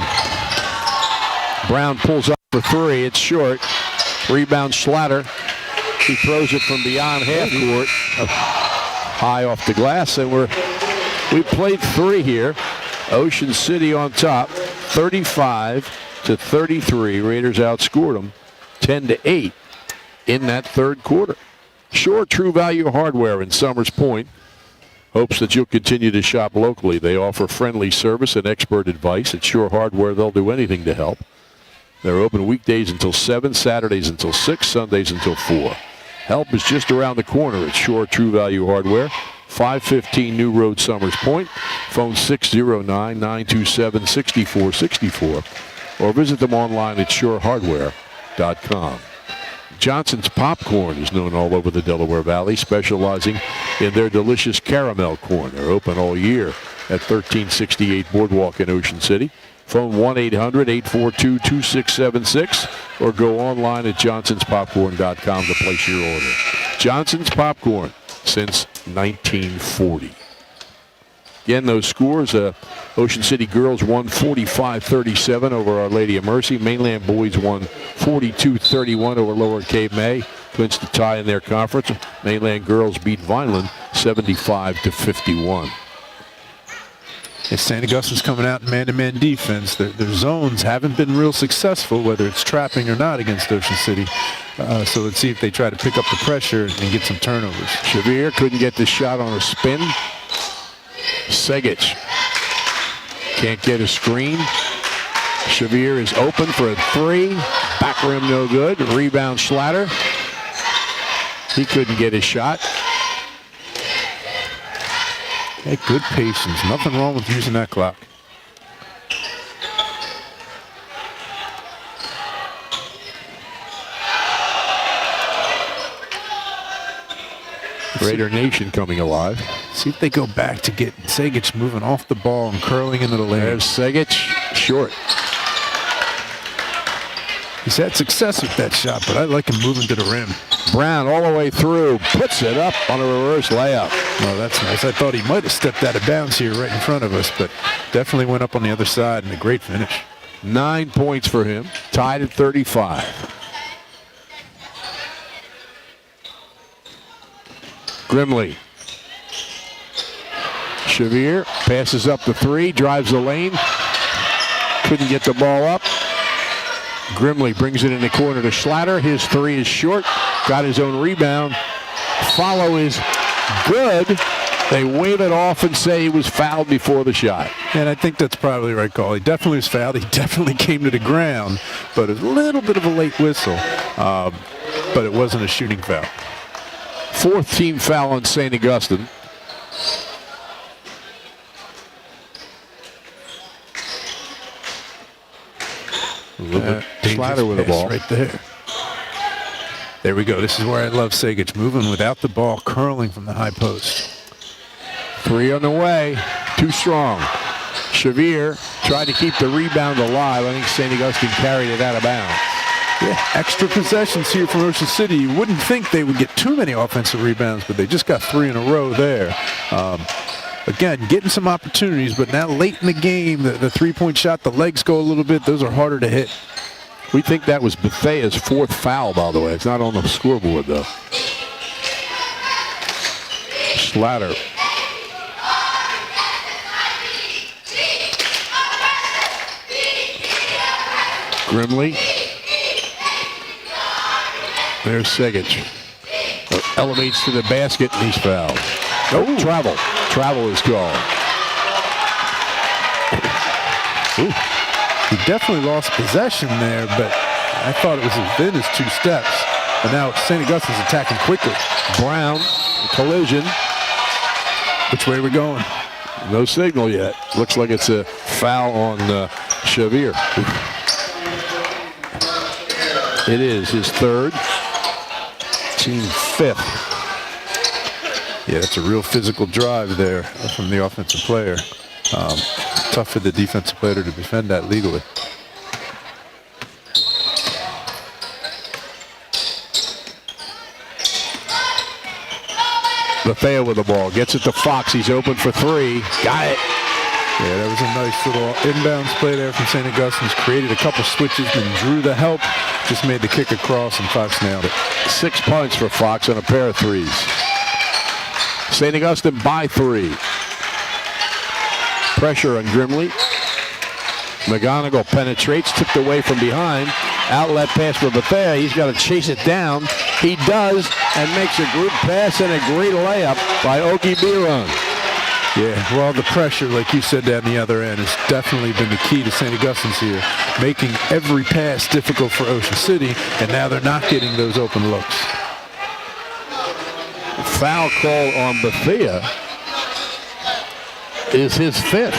Brown pulls up for 3. It's short. Rebound Slatter. He throws it from beyond half court. High off the glass, and we played 3 here. Ocean City on top, 35-33. Raiders outscored them 10-8 in that third quarter. Shore True Value Hardware in Summers Point hopes that you'll continue to shop locally. They offer friendly service and expert advice. At Shore Hardware, they'll do anything to help. They're open weekdays until 7, Saturdays until 6, Sundays until 4. Help is just around the corner at Shore True Value Hardware. 515 New Road, Summers Point. Phone 609-927-6464. Or visit them online at shorehardware.com. Johnson's Popcorn is known all over the Delaware Valley, specializing in their delicious caramel corn. They're open all year at 1368 Boardwalk in Ocean City. Phone 1-800-842-2676 or go online at johnsonspopcorn.com to place your order. Johnson's Popcorn since 1940. Again, those scores, Ocean City girls won 45-37 over Our Lady of Mercy. Mainland boys won 42-31 over Lower Cape May. Clinched the tie in their conference. Mainland girls beat Vineland 75-51. And St. Augustine's coming out in man-to-man defense. Their zones haven't been real successful, whether it's trapping or not, against Ocean City. So let's see if they try to pick up the pressure and get some turnovers. Shavir couldn't get the shot on a spin. Segic can't get a screen. Shavir is open for a 3. Back rim no good. Rebound Slatter. He couldn't get his shot. Hey, good patience. Nothing wrong with using that clock. Raider Nation coming alive. See if they go back to get Segich moving off the ball and curling into the lane. There's Segich, short. He's had success with that shot, but I like him moving to the rim. Brown all the way through, puts it up on a reverse layup. Well, that's nice. I thought he might have stepped out of bounds here right in front of us, but definitely went up on the other side, and a great finish. 9 points for him, tied at 35. Grimley. Shavir passes up the three, drives the lane. Couldn't get the ball up. Grimley brings it in the corner to Schlatter. His three is short. Got his own rebound. Follow is good. They wave it off and say he was fouled before the shot. And I think that's probably the right call. He definitely was fouled. He definitely came to the ground, but a little bit of a late whistle. But it wasn't a shooting foul. Fourth team foul on St. Augustine. Schlatter with the ball. Right there. There we go. This is where I love Segich, moving without the ball, curling from the high post. Three on the way. Too strong. Shavir tried to keep the rebound alive. I think St. Augustine carried it out of bounds. Yeah, extra possessions here from Ocean City. You wouldn't think they would get too many offensive rebounds, but they just got 3 in a row there. Again, getting some opportunities, but now late in the game, the three-point shot, the legs go a little bit. Those are harder to hit. We think that was Bethea's fourth foul, by the way. It's not on the scoreboard, though. Schlatter. Grimley. There's Segich. Elevates to the basket, and he's fouled. Oh, travel. Travel is called. Ooh. He definitely lost possession there, but I thought it was as thin as 2 steps. But now St. Augustine's attacking quickly. Brown, collision. Which way are we going? No signal yet. Looks like it's a foul on Shavir. It is his third. Team 5th. Yeah, it's a real physical drive there from the offensive player. Tough for the defensive player to defend that legally. Bethea with the ball. Gets it to Fox. He's open for 3. Got it. Yeah, that was a nice little inbounds play there from St. Augustine's. Created a couple switches and drew the help. Just made the kick across and Fox nailed it. 6 points for Fox on a pair of threes. St. Augustine by 3. Pressure on Grimley. McGonigal penetrates, tipped away from behind. Outlet pass for Bethea. He's got to chase it down. He does, and makes a group pass and a great layup by Ogie Biron. Yeah, well, the pressure, like you said, down the other end has definitely been the key to St. Augustine's here, making every pass difficult for Ocean City, and now they're not getting those open looks. Foul call on Bethea is his 5th,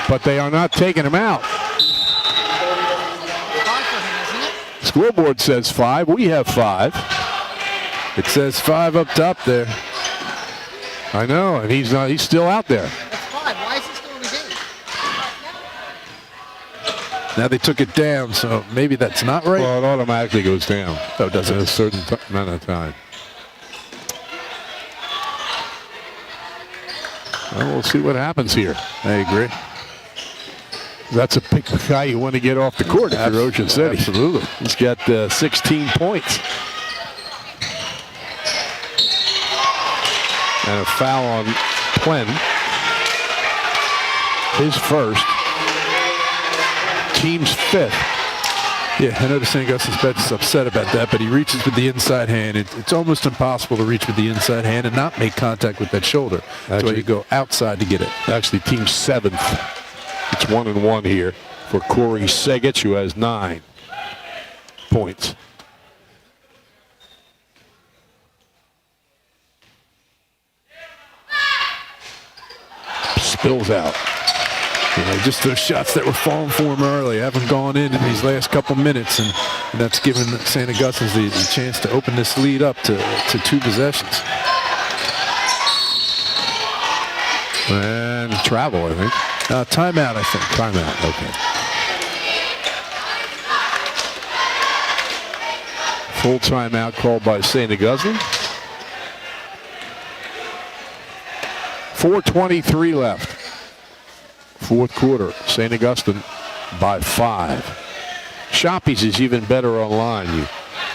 but they are not taking him out. Scoreboard says 5. We have 5. It says 5 up top there. I know, and he's not. He's still out there. That's 5. Why is he still in the game? Now they took it down, so maybe that's not right. Well, it automatically goes down. Oh, does it? At a certain amount of time. Well, we'll see what happens here. I agree. That's a big guy you want to get off the court if you're Ocean City. Absolutely. He's got 16 points. And a foul on Plen. His first. Team's 5th. Yeah, I know the St. Augustine's bench is upset about that, but he reaches with the inside hand. It's almost impossible to reach with the inside hand and not make contact with that shoulder. That's why you go outside to get it. Actually, team 7th. It's 1-1 here for Corey Segich, who has 9 points. Spills out. Yeah, just those shots that were falling for him early haven't gone in these last couple minutes, and that's given St. Augustine's the chance to open this lead up to 2 possessions. And travel, I think. Timeout, I think. Timeout, okay. Full timeout called by St. Augustine. 4:23 left. Fourth quarter, St. Augustine by 5. Shoppy's is even better online. You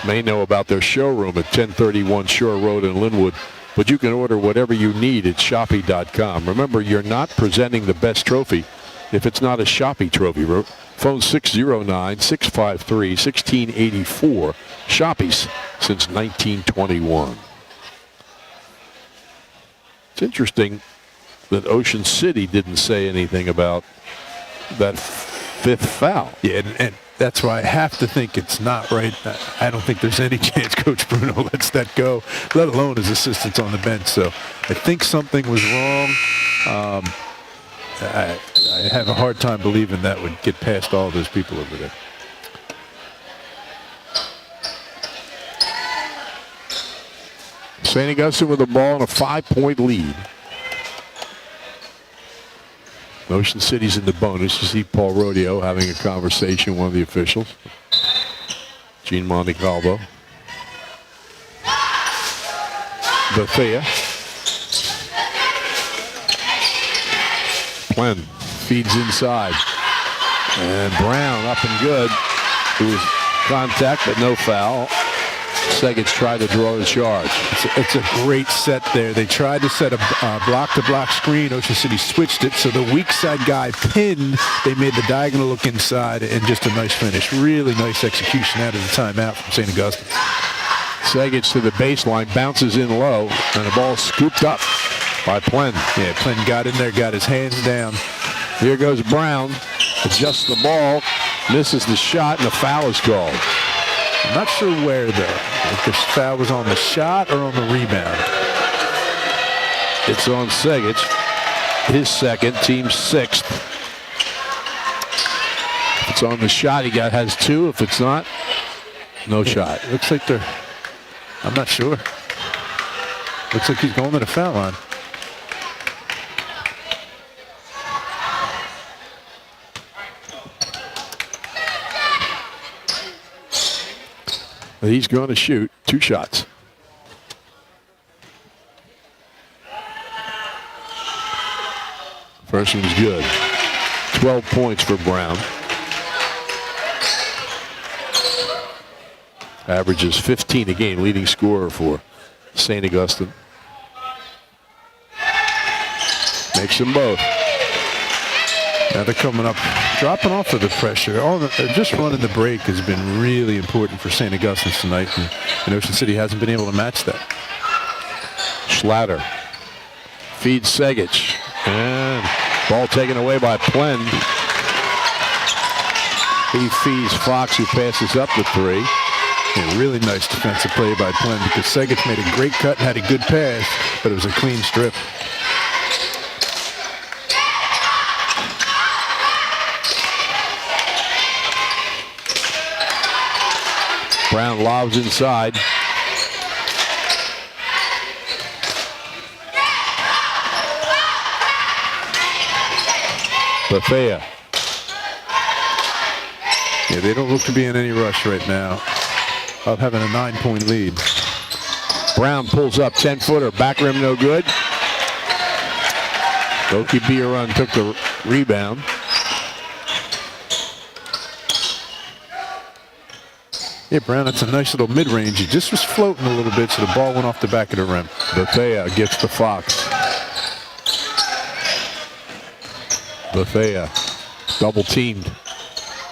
may know about their showroom at 1031 Shore Road in Linwood, but you can order whatever you need at Shoppy.com. Remember, you're not presenting the best trophy if it's not a Shoppy trophy. Phone 609-653-1684. Shoppy's since 1921. It's interesting that Ocean City didn't say anything about that fifth foul. Yeah, and that's why I have to think it's not right. I don't think there's any chance Coach Bruno lets that go, let alone his assistants on the bench. So I think something was wrong. I have a hard time believing that would get past all those people over there. St. Augustine with the ball and a 5-point lead. Ocean City's in the bonus. You see Paul Rodeo having a conversation with one of the officials. Gene Montecalvo. Bethea. Plen feeds inside. And Brown up and good. It was contact, but no foul. Segich tried to draw the charge. It's a great set there. They tried to set a block-to-block screen. Ocean City switched it, so the weak side guy pinned. They made the diagonal look inside, and just a nice finish. Really nice execution out of the timeout from St. Augustine. Segich to the baseline, bounces in low, and the ball scooped up by Plen. Yeah, Plen got in there, got his hands down. Here goes Brown. Adjusts the ball, misses the shot, and the foul is called. I'm not sure where, though. If the foul was on the shot or on the rebound. It's on Segich. His second, team sixth. If it's on the shot, he has 2. If it's not, no shot. Looks like they're, I'm not sure. Looks like he's going to the foul line. He's going to shoot 2 shots. First one's good. 12 points for Brown. Averages 15 a game, leading scorer for St. Augustine. Makes them both. Now they're coming up, dropping off of the pressure. Just running the break has been really important for St. Augustine tonight, and Ocean City hasn't been able to match that. Schlatter feeds Segich, and ball taken away by Plen. He feeds Fox, who passes up the 3. Yeah, really nice defensive play by Plen because Segich made a great cut and had a good pass, but it was a clean strip. Brown lobs inside. Bethea. Yeah, they don't look to be in any rush right now of having a 9-point lead. Brown pulls up 10-footer. Back rim no good. Oki Biarun took the rebound. Yeah, Brown, that's a nice little mid-range. He just was floating a little bit, so the ball went off the back of the rim. Bethea gets to Fox. Bethea double teamed.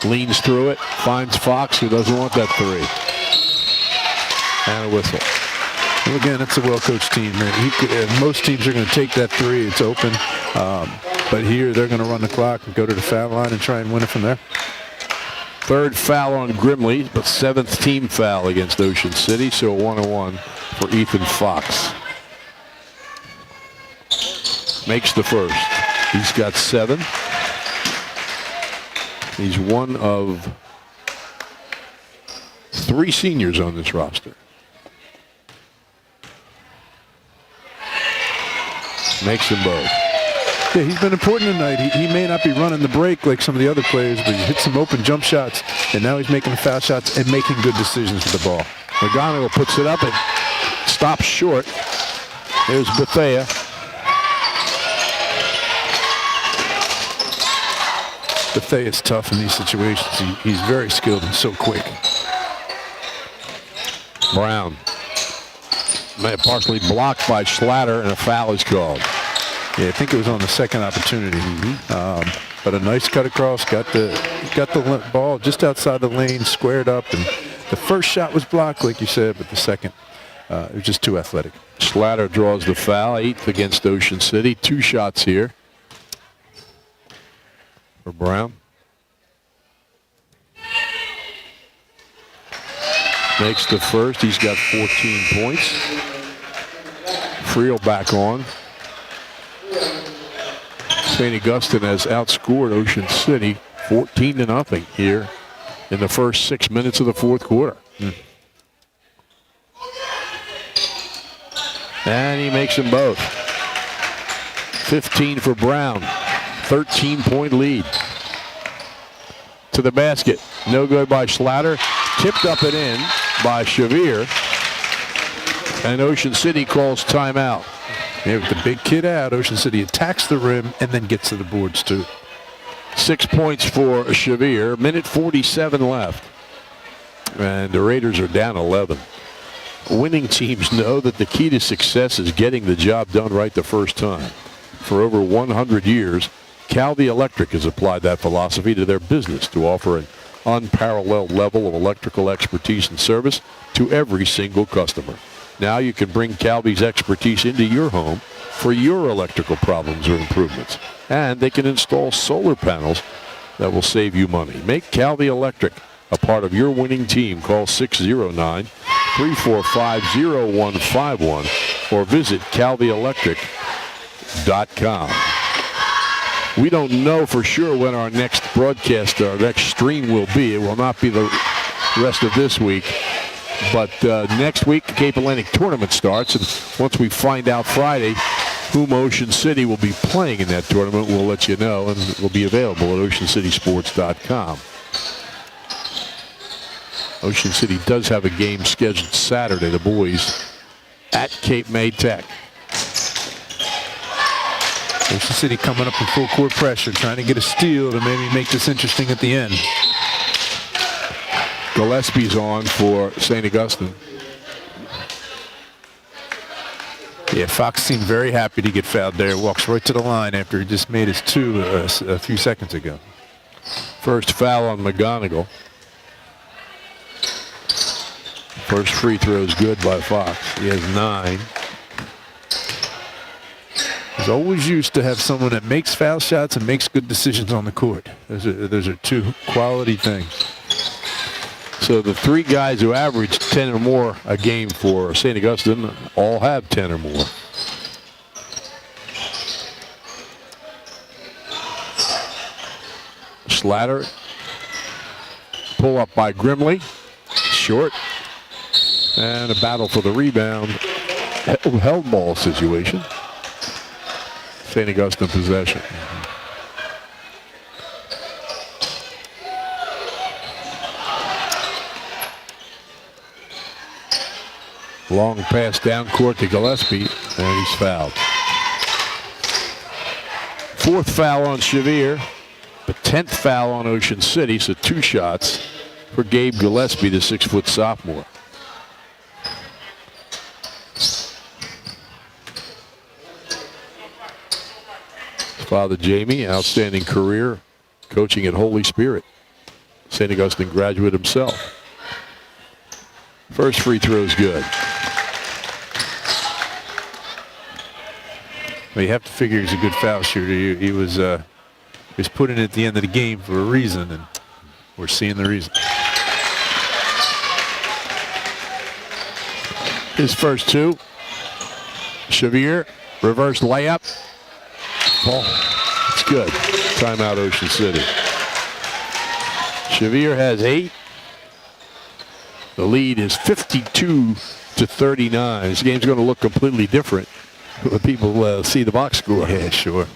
Leans through it, finds Fox, who doesn't want that 3. And a whistle. Well, again, it's a well-coached team. Most teams are going to take that 3. It's open. But here, they're going to run the clock and go to the foul line and try and win it from there. 3rd foul on Grimley, but 7th team foul against Ocean City, so a 1-on-1 for Ethan Fox. Makes the first. He's got 7. He's one of 3 seniors on this roster. Makes them both. Yeah, he's been important tonight. He may not be running the break like some of the other players, but he hit some open jump shots, and now he's making foul shots and making good decisions with the ball. McGonigal puts it up and stops short. There's Bethea. Bethea's tough in these situations. He's very skilled and so quick. Brown. Partially blocked by Schlatter, and a foul is called. Yeah, I think it was on the second opportunity. But a nice cut across, got the ball just outside the lane, squared up, and the first shot was blocked, like you said, but the second, it was just too athletic. Schlatter draws the foul, 8th against Ocean City. 2 shots here for Brown. Makes the first. He's got 14 points. Friel back on. St. Augustine has outscored Ocean City 14-0 here in the first 6 minutes of the fourth quarter. And he makes them both. 15 for Brown. 13-point lead. To the basket. No good by Schlatter. Tipped up and in by Shavir. And Ocean City calls timeout. Yeah, with the big kid out, Ocean City attacks the rim and then gets to the boards too. 6 points for Shavir. Minute 47 left. And the Raiders are down 11. Winning teams know that the key to success is getting the job done right the first time. For over 100 years, Calvi Electric has applied that philosophy to their business to offer an unparalleled level of electrical expertise and service to every single customer. Now you can bring Calvi's expertise into your home for your electrical problems or improvements. And they can install solar panels that will save you money. Make Calvi Electric a part of your winning team. Call 609-345-0151 or visit calvielectric.com. We don't know for sure when our next broadcast, our next stream will be. It will not be the rest of this week. But next week, the Cape Atlantic tournament starts, and once we find out Friday whom Ocean City will be playing in that tournament, we'll let you know, and it will be available at oceancitysports.com. Ocean City does have a game scheduled Saturday, the boys, at Cape May Tech. Ocean City coming up in full court pressure, trying to get a steal to maybe make this interesting at the end. Gillespie's on for St. Augustine. Yeah, Fox seemed very happy to get fouled there. Walks right to the line after he just made his 2 a few seconds ago. First foul on McGonigal. First free throw is good by Fox. He has 9. He's always used to have someone that makes foul shots and makes good decisions on the court. Those are 2 quality things. So the 3 guys who average 10 or more a game for St. Augustine all have 10 or more. Schlatter. Pull up by Grimley. Short. And a battle for the rebound. Held ball situation. St. Augustine possession. Long pass down court to Gillespie, and he's fouled. 4th foul on Shavir, the 10th foul on Ocean City, so 2 shots for Gabe Gillespie, the 6-foot sophomore. His father, Jamie, outstanding career coaching at Holy Spirit. St. Augustine graduate himself. First free throw is good. Well, you have to figure he's a good foul shooter. He was put in at the end of the game for a reason, and we're seeing the reason. His first 2. Shavir, reverse layup. Ball. It's good. Timeout, Ocean City. Shavir has 8. The lead is 52-39. This game's going to look completely different when people see the box score. Yeah, sure.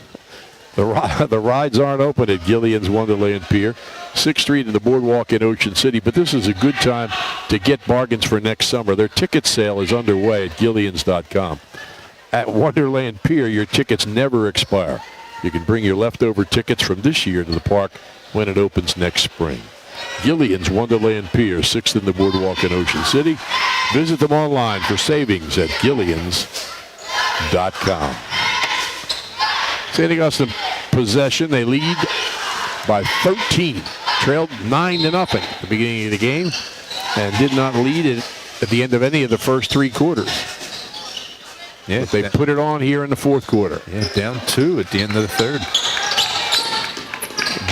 The rides aren't open at Gillian's Wonderland Pier, 6th Street and the Boardwalk in Ocean City, but this is a good time to get bargains for next summer. Their ticket sale is underway at Gillians.com. At Wonderland Pier, your tickets never expire. You can bring your leftover tickets from this year to the park when it opens next spring. Gillian's Wonderland Pier, 6th and the Boardwalk in Ocean City. Visit them online for savings at Gillians.com. St. Augustine possession. They lead by 13. Trailed 9-0 at the beginning of the game and did not lead it at the end of any of the first 3 quarters. Yeah, but they put it on here in the 4th quarter. Yeah, down 2 at the end of the 3rd.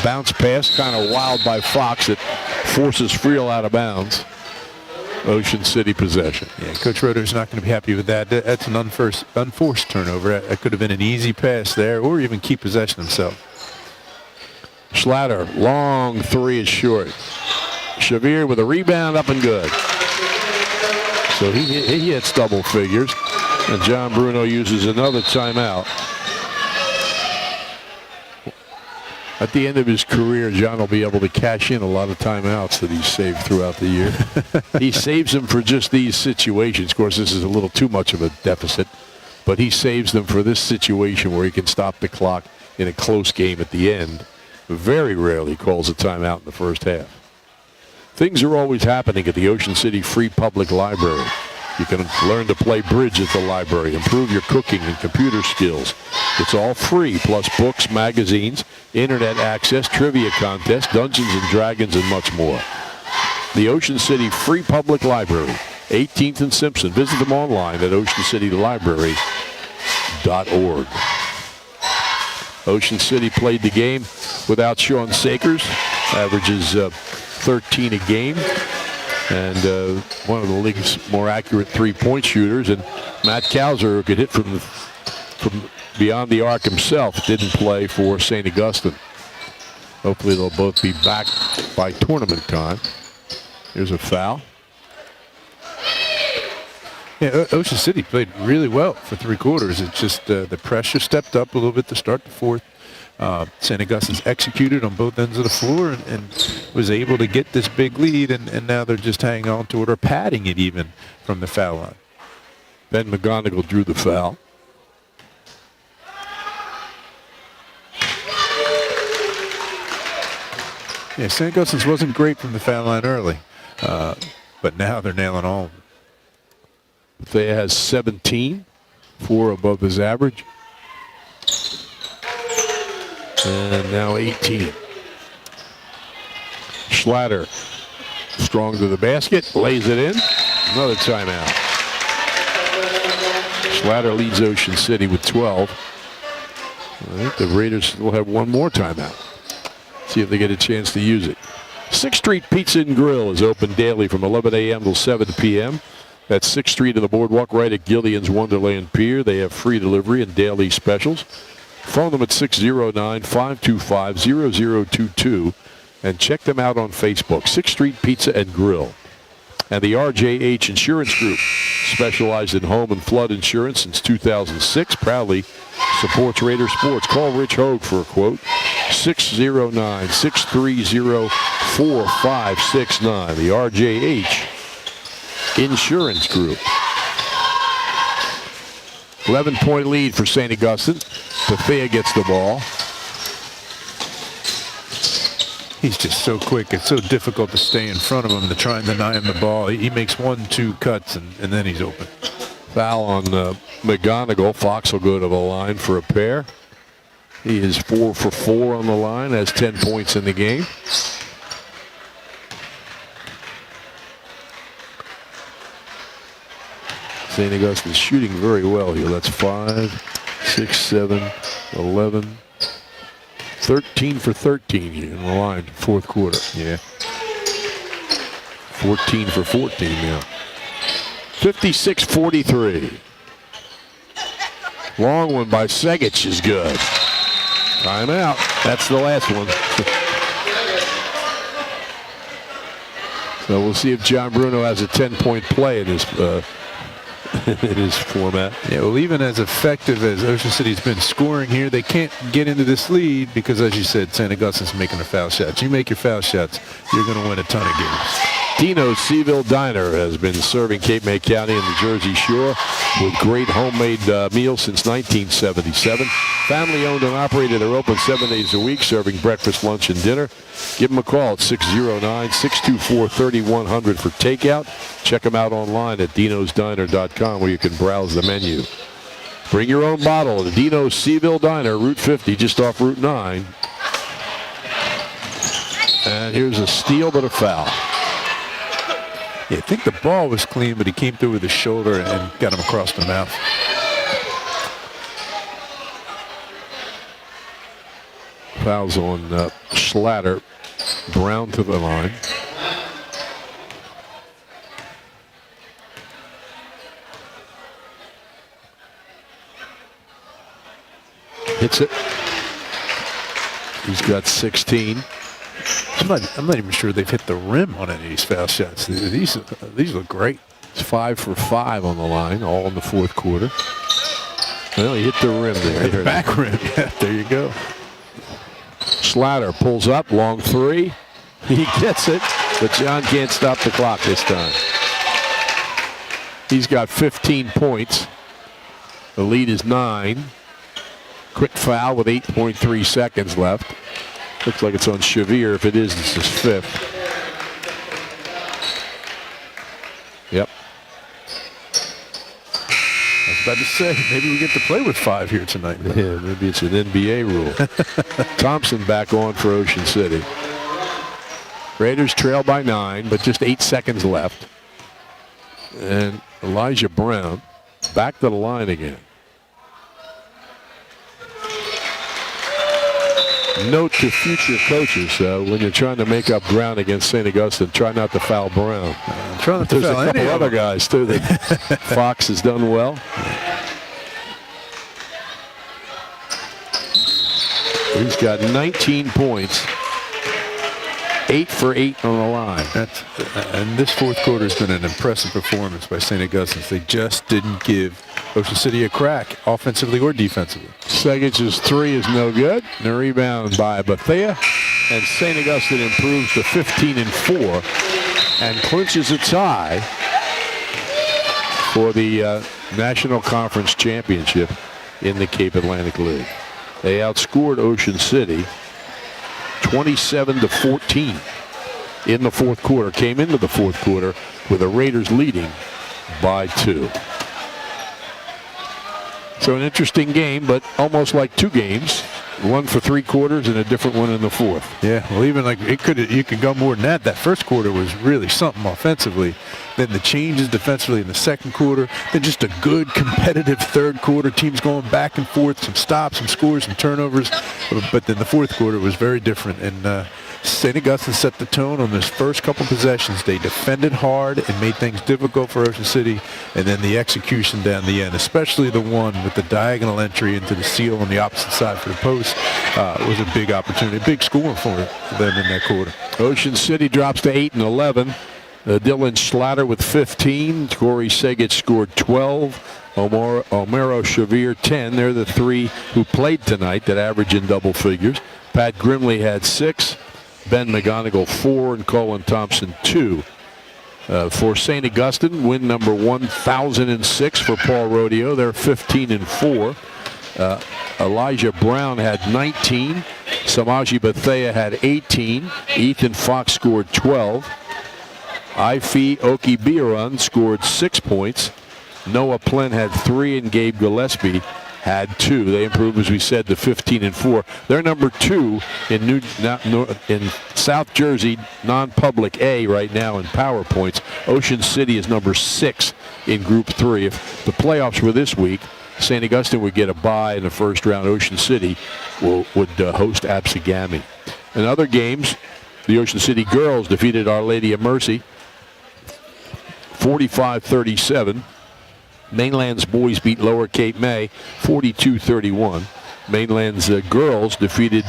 Bounce pass, kind of wild by Fox that forces Friel out of bounds. Ocean City possession. Yeah, Coach Roeder's not going to be happy with that. That's an unforced turnover. That could have been an easy pass there, or even keep possession himself. Schlatter, long 3 is short. Shavir with a rebound, up and good. So he hits double figures, and John Bruno uses another timeout. At the end of his career, John will be able to cash in a lot of timeouts that he's saved throughout the year. He saves them for just these situations. Of course, this is a little too much of a deficit, but he saves them for this situation where he can stop the clock in a close game at the end. Very rarely calls a timeout in the first half. Things are always happening at the Ocean City Free Public Library. You can learn to play bridge at the library, improve your cooking and computer skills. It's all free, plus books, magazines, internet access, trivia contests, Dungeons and Dragons, and much more. The Ocean City Free Public Library, 18th and Simpson. Visit them online at oceancitylibrary.org. Ocean City played the game without Sean Sakers, averages 13 a game. And one of the league's more accurate three-point shooters. And Matt Kauser, who could hit from beyond the arc himself, didn't play for St. Augustine. Hopefully they'll both be back by tournament time. Here's a foul. Yeah, Ocean City played really well for 3 quarters. It's just the pressure stepped up a little bit to start the 4th. St. Augustine's executed on both ends of the floor and was able to get this big lead, and now they're just hanging on to it or padding it even from the foul line. Ben McGonigal drew the foul. Yeah, St. Augustine's wasn't great from the foul line early, but now they're nailing all of them. Thea has 17, 4 above his average. And now 18. Schlatter, strong to the basket, lays it in. Another timeout. Schlatter leads Ocean City with 12. I think the Raiders will have one more timeout. See if they get a chance to use it. 6th Street Pizza and Grill is open daily from 11 a.m. till 7 p.m. That's 6th Street and the Boardwalk right at Gillian's Wonderland Pier. They have free delivery and daily specials. Phone them at 609-525-0022 and check them out on Facebook. 6th Street Pizza and Grill. And the RJH Insurance Group, specialized in home and flood insurance since 2006, proudly supports Raider sports. Call Rich Hogue for a quote. 609-630-4569. The RJH Insurance Group. 11-point lead for St. Augustine. Bethea gets the ball. He's just so quick. It's so difficult to stay in front of him to try and deny him the ball. He makes 1-2 cuts, and then he's open. Foul on McGonigal. Fox will go to the line for a pair. He is 4 for 4 on the line, has 10 points in the game. St. Augustine's shooting very well here. That's 5, 6, 7, 11, 13 for 13 here in the line, 4th quarter. Yeah. 14 for 14 now. 56-43. Long one by Segic is good. Timeout. That's the last one. So we'll see if John Bruno has a 10-point play in his in his format. Yeah, well, even as effective as Ocean City's been scoring here, they can't get into this lead because, as you said, St. Augustine's making the foul shots. You make your foul shots, you're going to win a ton of games. Dino's Seville Diner has been serving Cape May County and the Jersey Shore with great homemade meals since 1977. Family owned and operated. They're open 7 days a week, serving breakfast, lunch, and dinner. Give them a call at 609-624-3100 for takeout. Check them out online at dinosdiner.com where you can browse the menu. Bring your own bottle at Dino's Seville Diner, Route 50, just off Route 9. And here's a steal, but a foul. Yeah, I think the ball was clean, but he came through with his shoulder and got him across the mouth. Fouls on Schlatter. Brown to the line. Hits it. He's got 16. I'm not even sure they've hit the rim on any of these foul shots. These look great. It's 5 for 5 on the line, all in the fourth quarter. Well, he hit the rim there. The back rim. Yeah, there you go. Schlatter pulls up, long three. He gets it, but John can't stop the clock this time. He's got 15 points. The lead is 9. Quick foul with 8.3 seconds left. Looks like it's on Shavir. If it is, it's his 5th. Yep. I was about to say, maybe we get to play with 5 here tonight. Yeah, maybe it's an NBA rule. Thompson back on for Ocean City. Raiders trail by 9, but just 8 seconds left. And Elijah Brown back to the line again. Note to future coaches, when you're trying to make up ground against St. Augustine, try not to foul Brown. There's a couple other guys, too, that Fox has done well. He's got 19 points. 8 for 8 on the line. And this fourth quarter has been an impressive performance by St. Augustine. They just didn't give Ocean City a crack, offensively or defensively. Segich's 3 is no good. And a rebound by Bethea. And St. Augustine improves to 15 and 4 and clinches a tie for the National Conference Championship in the Cape Atlantic League. They outscored Ocean City 27-14 in the fourth quarter. Came into the fourth quarter with the Raiders leading by 2. So an interesting game, but almost like 2 games. One for 3 quarters and a different one in the fourth. Yeah, well, even like you could go more than that. That first quarter was really something offensively. Then the changes defensively in the second quarter. Then just a good competitive third quarter. Teams going back and forth, some stops, some scores, some turnovers. But then the fourth quarter was very different. And St. Augustine set the tone on this first couple possessions. They defended hard and made things difficult for Ocean City. And then the execution down the end, especially the one with the diagonal entry into the seal on the opposite side for the post, was a big opportunity, a big score for them in that quarter. Ocean City drops to 8 and 11. Dylan Schlatter with 15. Corey Segich scored 12. Omaro Shavir 10. They're the 3 who played tonight that average in double figures. Pat Grimley had 6. Ben McGonigal 4 and Colin Thompson 2. For St. Augustine, win number 1006 for Paul Rodeo. They're 15 and 4. Elijah Brown had 19. Samaji Bethea had 18. Ethan Fox scored 12. Ife Okibiaran scored 6 points. Noah Plen had 3 and Gabe Gillespie had 2. They improved, as we said, to 15 and 4. They're number 2 in South Jersey non-public A right now in power points. Ocean City is number 6 in Group 3. If the playoffs were this week, St. Augustine would get a bye in the first round. Ocean City would host Absegami. In other games, the Ocean City girls defeated Our Lady of Mercy 45-37. Mainland's boys beat Lower Cape May 42-31. Mainland's girls defeated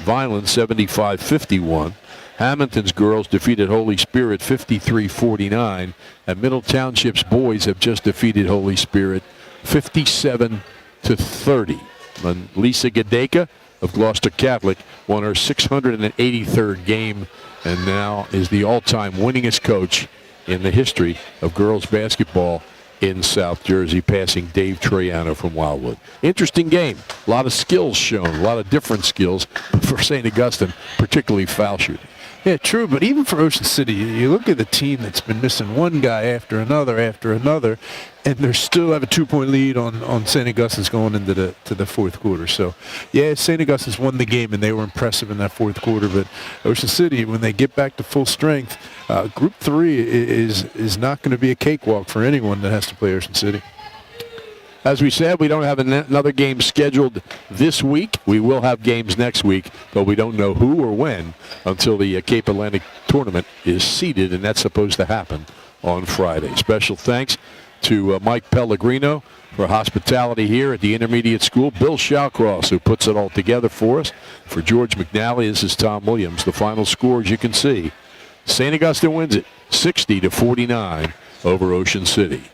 Vineland 75-51. Hamilton's girls defeated Holy Spirit 53-49, and Middle Township's boys have just defeated Holy Spirit 57-30. And Lisa Gadeka of Gloucester Catholic won her 683rd game and now is the all-time winningest coach in the history of girls basketball in South Jersey, passing Dave Troiano from Wildwood. Interesting game. A lot of skills shown, a lot of different skills for St. Augustine, particularly foul shooting. Yeah, true, but even for Ocean City, you look at the team that's been missing one guy after another, and they still have a 2-point lead on St. Augustine's going into the fourth quarter. So, yeah, St. Augustine's won the game, and they were impressive in that fourth quarter. But Ocean City, when they get back to full strength, Group 3 is not going to be a cakewalk for anyone that has to play Ocean City. As we said, we don't have another game scheduled this week. We will have games next week, but we don't know who or when until the Cape Atlantic tournament is seeded, and that's supposed to happen on Friday. Special thanks to Mike Pellegrino for hospitality here at the intermediate school. Bill Shawcross, who puts it all together for us. For George McNally, this is Tom Williams. The final score, as you can see, St. Augustine wins it 60-49 over Ocean City.